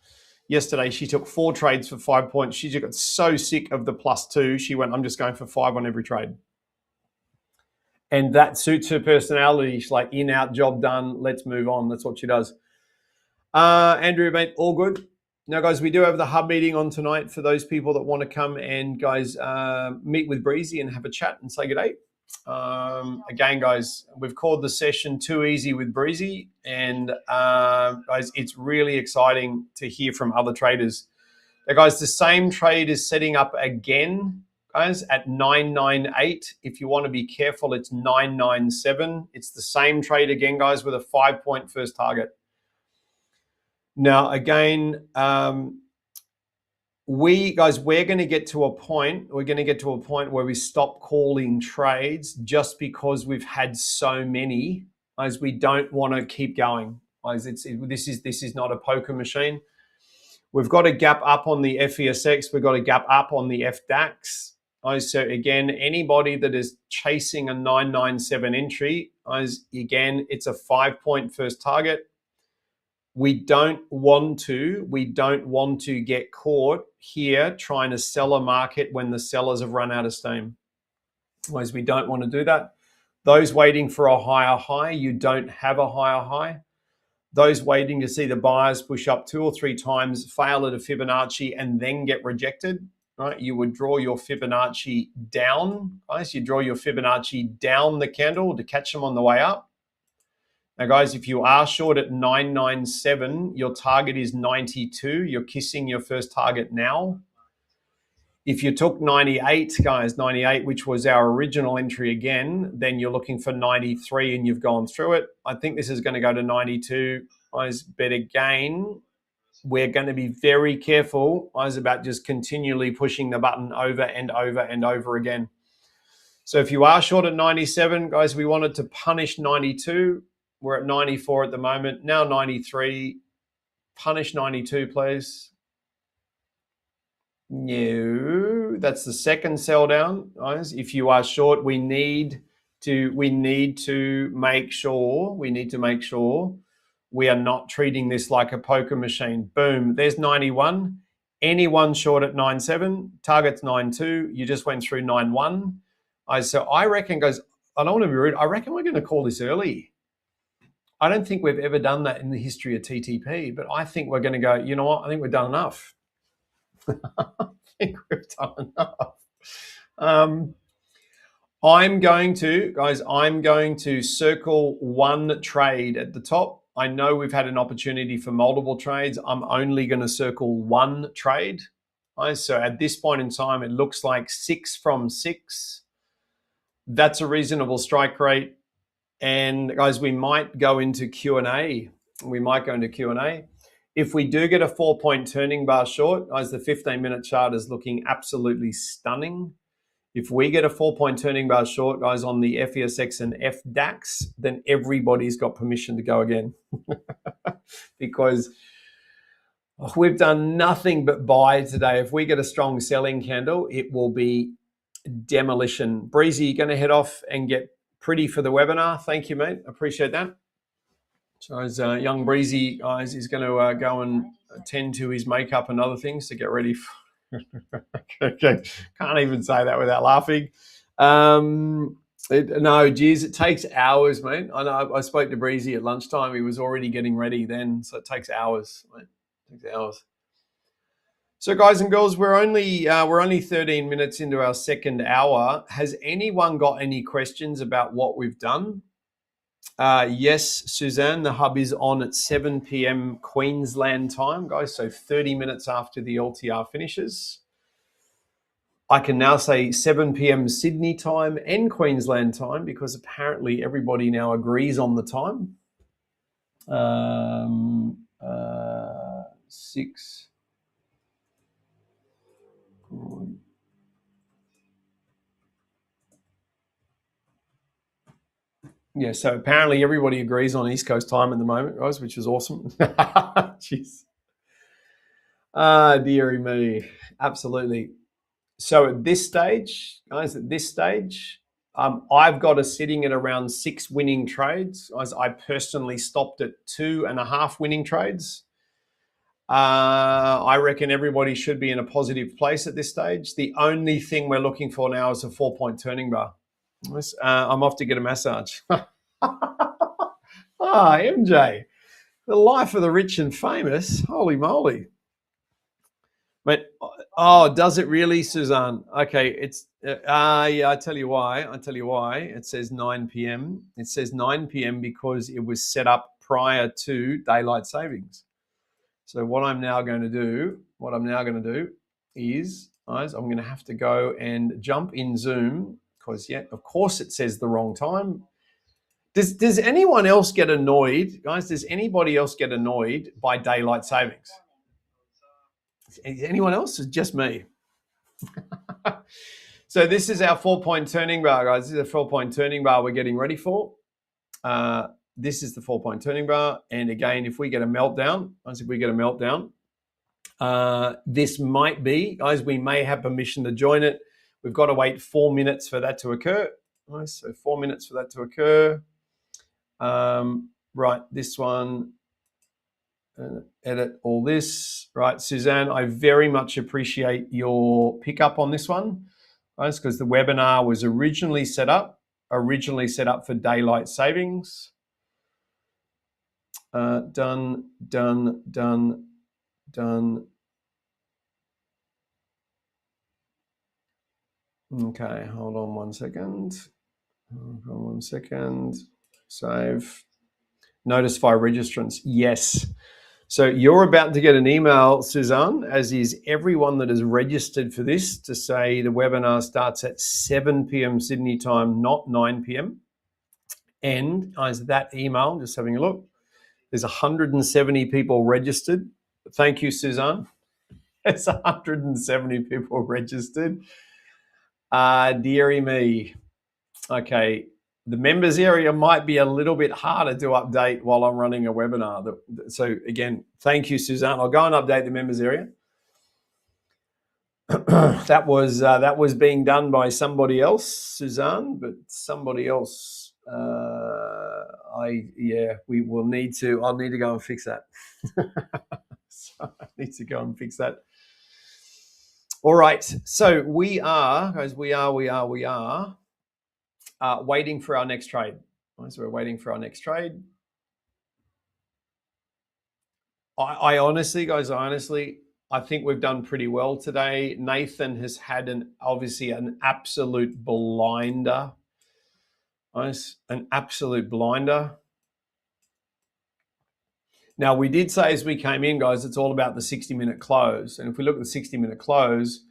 Yesterday she took 4 trades for 5 points. She just got so sick of the +2. She went, I'm just going for 5 on every trade. And that suits her personality. She's like, in, out, job done. Let's move on. That's what she does. Andrew, mate, all good. Now, guys, we do have the hub meeting on tonight for those people that want to come and, guys, meet with Breezy and have a chat and say good day. Again, guys, we've called the session Too Easy with Breezy. And, guys, it's really exciting to hear from other traders. Now, guys, the same trade is setting up again, guys, at 998. If you want to be careful, it's 997. It's the same trade again, guys, with a 5-point first target. Now, again, we're going to get to a point. We're going to get to a point where we stop calling trades just because we've had so many. As we don't want to keep going. As this is not a poker machine. We've got a gap up on the FESX. We've got a gap up on the FDAX. So again, anybody that is chasing a 997 entry, again, it's a 5-point first target. We don't want to get caught here trying to sell a market when the sellers have run out of steam. Otherwise, we don't want to do that. Those waiting for a higher high, you don't have a higher high. Those waiting to see the buyers push up 2 or 3 times, fail at a Fibonacci, and then get rejected, right? You would draw your Fibonacci down, guys. You draw your Fibonacci down the candle to catch them on the way up. Now, guys, if you are short at 997, your target is 92. You're kissing your first target now. If you took 98, guys, 98, which was our original entry again, then you're looking for 93 and you've gone through it. I think this is going to go to 92, guys, but again, we're going to be very careful, guys, about just continually pushing the button over and over and over again. So if you are short at 97, guys, we wanted to punish 92. We're at 94 at the moment. Now 93. Punish 92, please. No, that's the second sell down, guys. If you are short, we need to make sure we are not treating this like a poker machine. Boom, there's 91. Anyone short at 97, target's 92. You just went through 91. So I reckon, guys, I don't want to be rude. I reckon we're going to call this early. I don't think we've ever done that in the history of TTP, but I think we're going to go, you know what? I think we've done enough. I think we've done enough. I'm going to circle one trade at the top. I know we've had an opportunity for multiple trades. I'm only going to circle one trade. So at this point in time, it looks like 6 from 6. That's a reasonable strike rate. And guys, we might go into Q&A. If we do get a 4-point turning bar short, guys, the 15-minute chart is looking absolutely stunning. If we get a 4-point turning bar short, guys, on the FESX and FDAX, then everybody's got permission to go again. Because we've done nothing but buy today. If we get a strong selling candle, it will be demolition. Breezy, you're going to head off and get pretty for the webinar. Thank you, mate. Appreciate that. So as young Breezy, guys, is going to go and attend to his makeup and other things to get ready for... Okay. Can't even say that without laughing. No, geez, it takes hours, mate. I know. I spoke to Breezy at lunchtime. He was already getting ready then, so it takes hours, mate. It takes hours. So, guys and girls, we're only 13 minutes into our second hour. Has anyone got any questions about what we've done? Yes, Suzanne, the hub is on at 7 p.m. Queensland time, guys, so 30 minutes after the LTR finishes. I can now say 7 p.m. Sydney time and Queensland time because apparently everybody now agrees on the time. 6. Yeah, so apparently everybody agrees on East Coast time at the moment, guys, which is awesome. Jeez. Dearie me. Absolutely. So at this stage, guys, I've got us sitting at around 6 winning trades. Guys, I personally stopped at 2.5 winning trades. I reckon everybody should be in a positive place at this stage. The only thing we're looking for now is a 4-point turning bar. I'm off to get a massage. MJ, the life of the rich and famous. Holy moly. But, does it really, Suzanne? Okay, it's, yeah, I tell you why. It says 9 p.m. It says 9 p.m. because it was set up prior to daylight savings. So what I'm now going to do is, guys, I'm going to have to go and jump in Zoom because, yeah, of course it says the wrong time. Does anyone else get annoyed, guys? Does anybody else get annoyed by daylight savings? Is anyone else? It's just me. So this is our 4-point turning bar, guys. This is a 4-point turning bar we're getting ready for. This is the 4-point turning bar. And again, if we get a meltdown, this might be, guys, we may have permission to join it. We've got to wait 4 minutes for that to occur. Nice. So 4 minutes for that to occur. Right, this one. Edit all this. Right, Suzanne, I very much appreciate your pickup on this one, guys, because the webinar was originally set up for daylight savings. Done. Okay, hold on 1 second. Save. Notify registrants. Yes. So you're about to get an email, Suzanne, as is everyone that is registered for this, to say the webinar starts at 7 p.m. Sydney time, not 9 p.m. And as that email, just having a look, there's 170 people registered. Thank you, Suzanne. There's 170 people registered. Dearie me. Okay. The members area might be a little bit harder to update while I'm running a webinar. So again, thank you, Suzanne. I'll go and update the members area. that was being done by somebody else, Suzanne, but somebody else. We will need to. I'll need to go and fix that. So I need to go and fix that. All right. So we are, guys. We are waiting for our next trade. So we're waiting for our next trade. I honestly, guys, I think we've done pretty well today. Nathan has had obviously an absolute blinder. An absolute blinder. Now, we did say as we came in, guys, it's all about the 60-minute close. And if we look at the 60-minute close,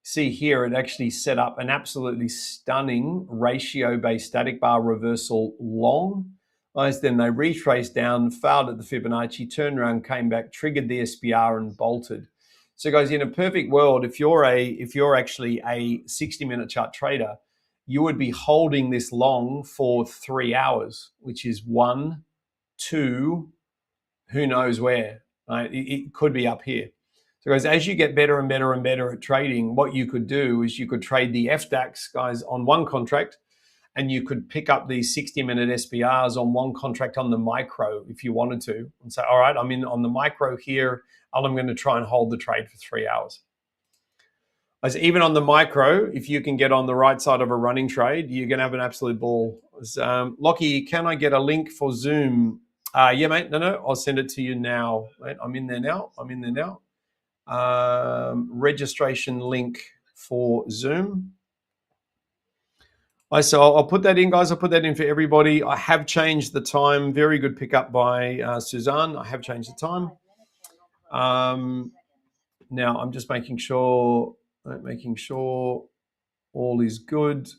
see here, it actually set up an absolutely stunning ratio-based static bar reversal long. Then they retraced down, failed at the Fibonacci, turned around, came back, triggered the SPR and bolted. So guys, in a perfect world, if you're actually a 60-minute chart trader, you would be holding this long for 3 hours, which is 1, 2, who knows where. It could be up here. So guys, as you get better and better and better at trading, what you could do is you could trade the FDAX, guys, on one contract, and you could pick up these 60-minute SPRs on one contract on the micro if you wanted to, and say, all right, I'm in on the micro here, and I'm going to try and hold the trade for 3 hours. As even on the micro, if you can get on the right side of a running trade, you're going to have an absolute ball. Lockie, can I get a link for Zoom? Yeah, mate. No, I'll send it to you now. Mate, I'm in there now. Registration link for Zoom. So I'll put that in, guys. I'll put that in for everybody. I have changed the time. Very good pickup by Suzanne. I have changed the time. Now I'm just making sure all is good.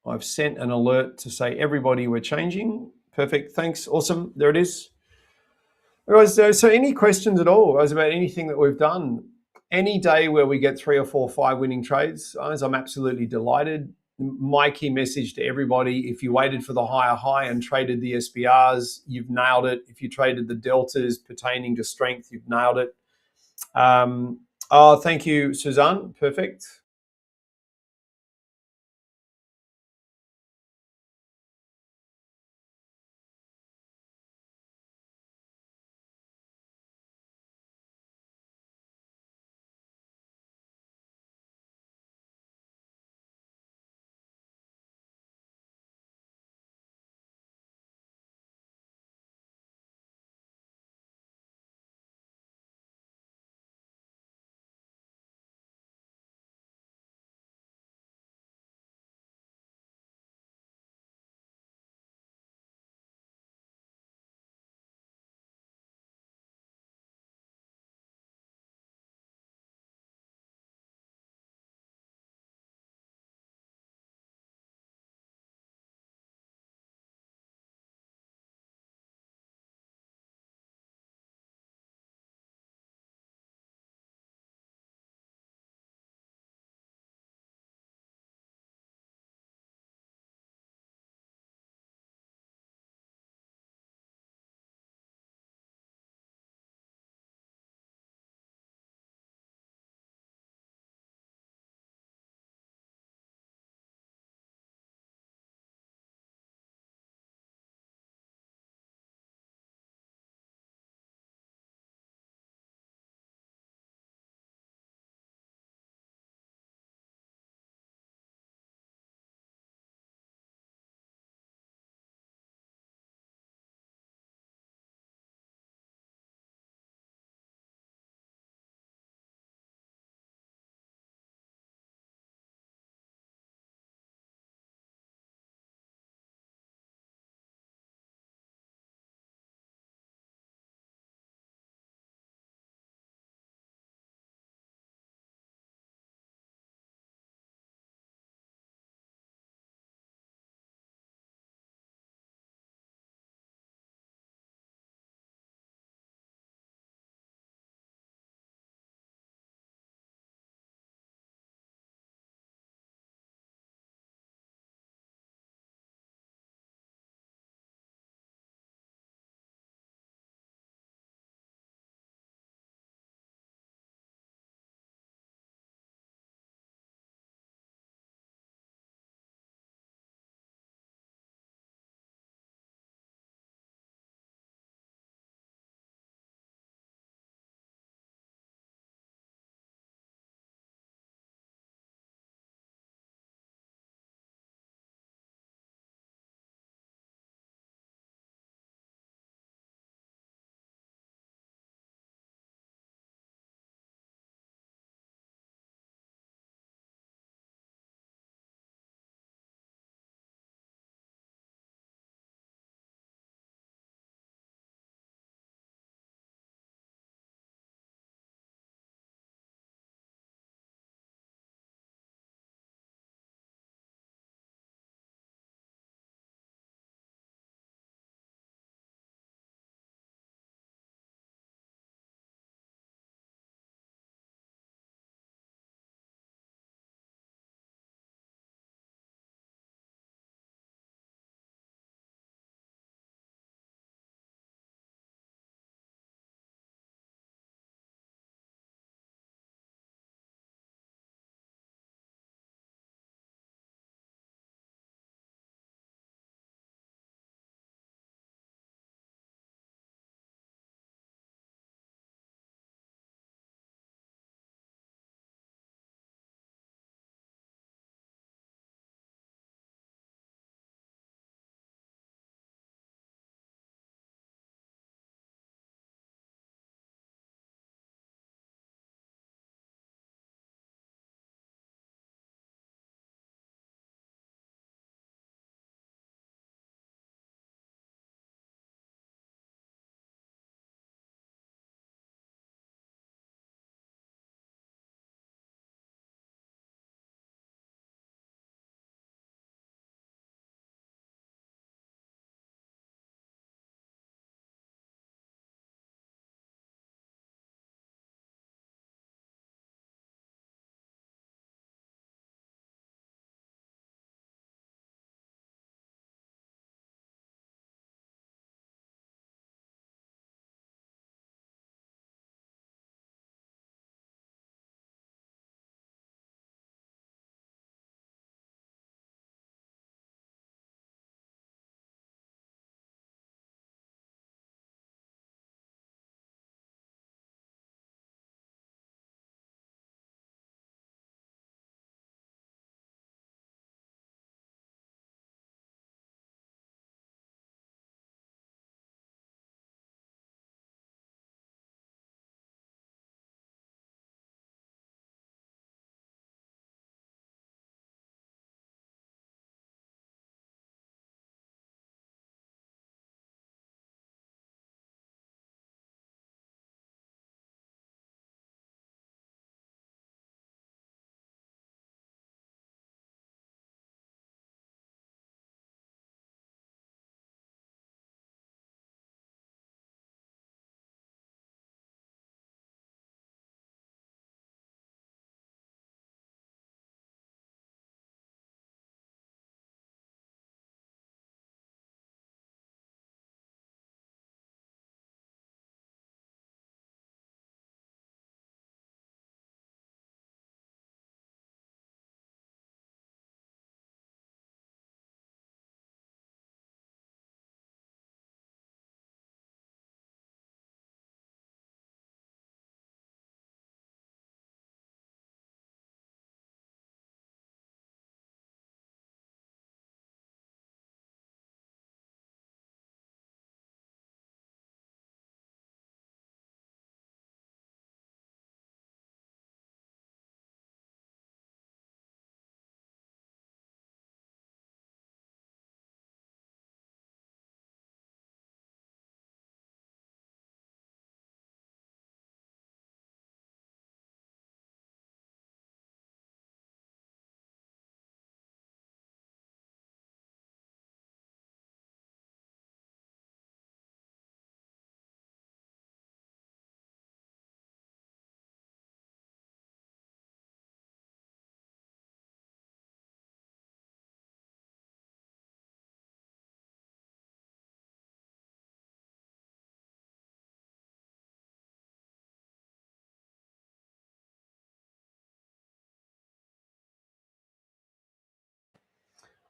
I've sent an alert to say everybody we're changing. Perfect. Thanks. Awesome. There it is. So any questions at all, guys, about anything that we've done? Any day where we get 3 or 4 or 5 winning trades, guys, I'm absolutely delighted. My key message to everybody, if you waited for the higher high and traded the SPRs, you've nailed it. If you traded the deltas pertaining to strength, you've nailed it. Thank you, Suzanne. Perfect.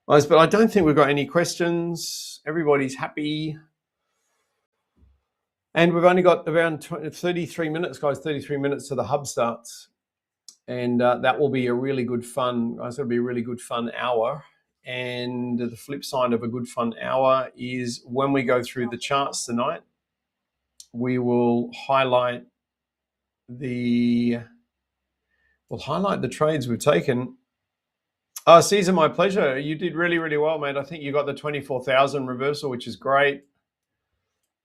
But I don't think we've got any questions. Everybody's happy. And we've only got around 33 minutes, guys, 33 minutes to the hub starts. And that will be a really good fun, guys, it'll be a really good fun hour. And the flip side of a good fun hour is when we go through the charts tonight, we will highlight the trades we've taken. Caesar, my pleasure. You did really, really well, mate. I think you got the 24,000 reversal, which is great.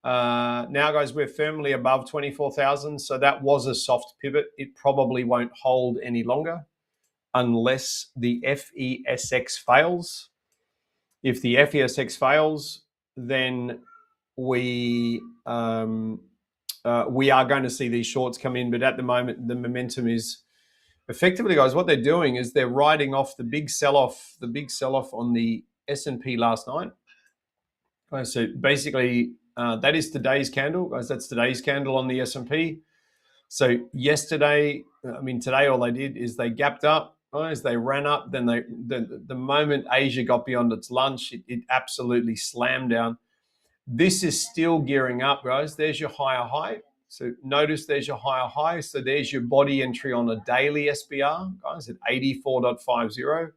Now, guys, we're firmly above 24,000. So that was a soft pivot. It probably won't hold any longer unless the FESX fails. If the FESX fails, then we are going to see these shorts come in. But at the moment, the momentum is effectively, guys, what they're doing is they're riding off the big sell-off on the S&P last night. So basically, that is today's candle, guys. That's today's candle on the S&P. So yesterday, today, all they did is they gapped up, guys. They ran up. Then the moment Asia got beyond its lunch, it absolutely slammed down. This is still gearing up, guys. There's your higher high. So notice there's your higher high. So there's your body entry on a daily SBR, guys, at 84.50.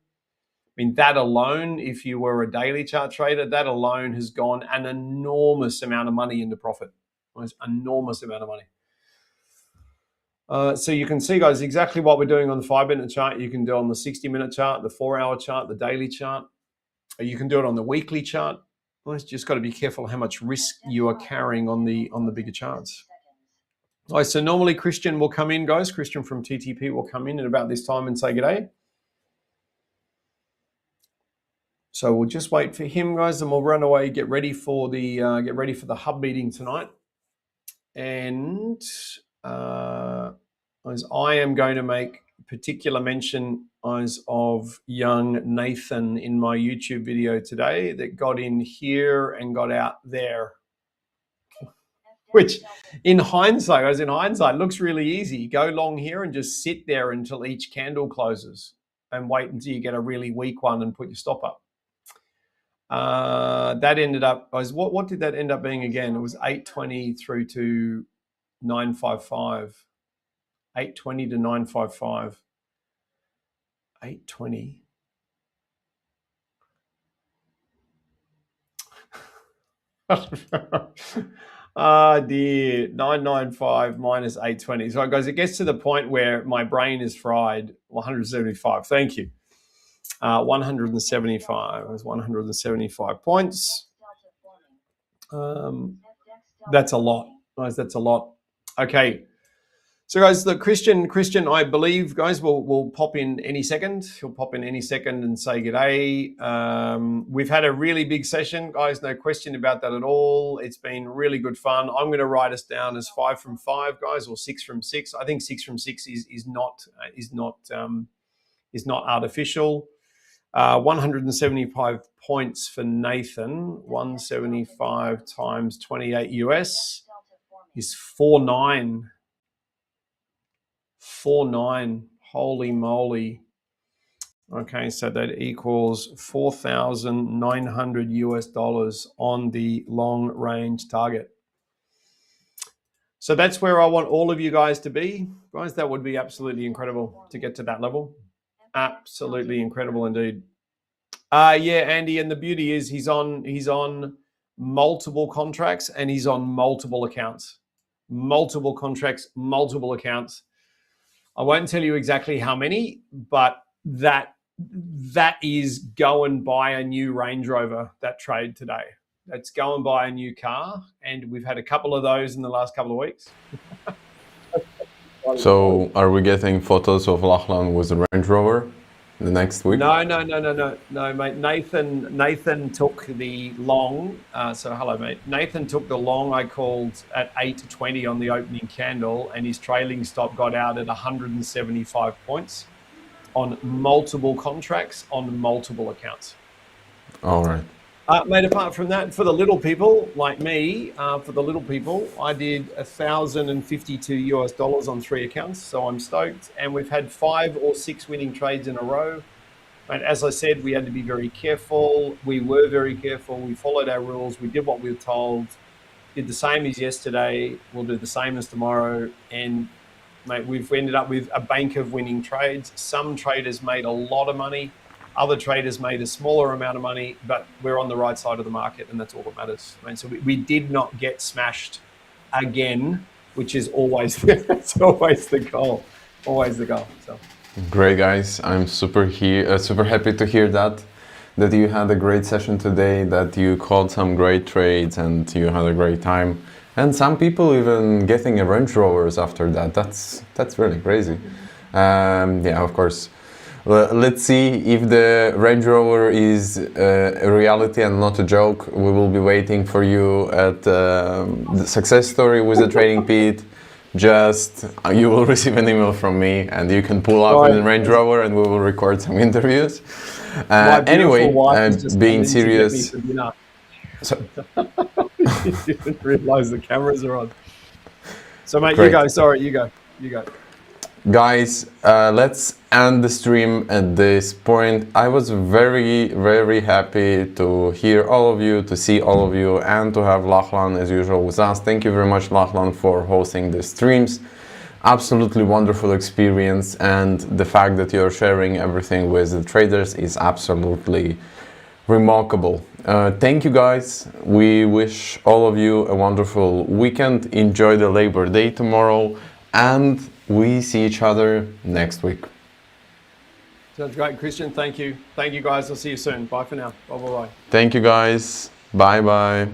That alone, if you were a daily chart trader, that alone has gone an enormous amount of money into profit. Enormous amount of money. So you can see, guys, exactly what we're doing on the 5-minute chart. You can do it on the 60-minute chart, the 4-hour chart, the daily chart. You can do it on the weekly chart. Well, it's just got to be careful how much risk you are carrying on the bigger charts. All right, so normally Christian will come in, guys. Christian from TTP will come in at about this time and say good day. So we'll just wait for him, guys, and we'll run away, get ready for the hub meeting tonight. And as I am going to make particular mention of young Nathan in my YouTube video today that got in here and got out there. Which in hindsight, looks really easy. Go long here and just sit there until each candle closes and wait until you get a really weak one and put your stop up. That ended up, what did that end up being again? It was 820 through to 955. 820 to 955. 820. Dear, 995 minus 820. So guys, it gets to the point where my brain is fried. 175. Thank you. 175. That's 175 points. That's a lot, guys. That's a lot. Okay. So guys, the Christian, I believe, guys, will pop in any second. He'll pop in any second and say g'day. We've had a really big session, guys. No question about that at all. It's been really good fun. I'm going to write us down as 5 from 5, guys, or 6 from 6. I think 6 from 6 is not artificial. 175 points for Nathan. 175 times 28 US is 49. 49. Holy moly. Okay, so that equals $4,900 US on the long range target. So that's where I want all of you guys to be. Guys, that would be absolutely incredible to get to that level. Absolutely incredible indeed. Yeah, Andy, and the beauty is he's on multiple contracts and he's on multiple accounts. Multiple contracts, multiple accounts. I won't tell you exactly how many, but that is go and buy a new Range Rover, that trade today. That's go and buy a new car, and we've had a couple of those in the last couple of weeks. So are we getting photos of Lachlan with the Range Rover the next week? No, mate. Nathan took the long. So hello, mate. Nathan took the long I called at 820 on the opening candle, and his trailing stop got out at 175 points on multiple contracts on multiple accounts. All right. Mate, apart from that, for the little people like me, I did $1,052 US on 3 accounts. So I'm stoked. And we've had 5 or 6 winning trades in a row. And as I said, we had to be very careful. We were very careful. We followed our rules. We did what we were told. Did the same as yesterday. We'll do the same as tomorrow. And mate, we've ended up with a bank of winning trades. Some traders made a lot of money. Other traders made a smaller amount of money, but we're on the right side of the market, and that's all that matters. I mean, so we did not get smashed again, which is always it's always the goal. Always the goal. So Great, guys. I'm super happy to hear that you had a great session today, that you called some great trades and you had a great time. And some people even getting a Range Rovers after that. That's really crazy. Yeah, of course. Let's see if the Range Rover is a reality and not a joke. We will be waiting for you at the success story with the Trading Pit. Just you will receive an email from me, and you can pull up in the Range Rover, and we will record some interviews. Anyway, being serious. So, you didn't realise the cameras are on. So, mate, Great. you go. Sorry, you go. You go. Guys, let's end the stream at this point. I was very, very happy to hear all of you, to see all of you, and to have Lachlan as usual with us. Thank you very much, Lachlan, for hosting the streams. Absolutely wonderful experience, and the fact that you're sharing everything with the traders is absolutely remarkable. Thank you, guys. We wish all of you a wonderful weekend. Enjoy the Labor Day tomorrow, and we see each other next week. Sounds great, Christian. Thank you. Thank you, guys. I'll see you soon. Bye for now. Bye-bye. Thank you, guys. Bye-bye.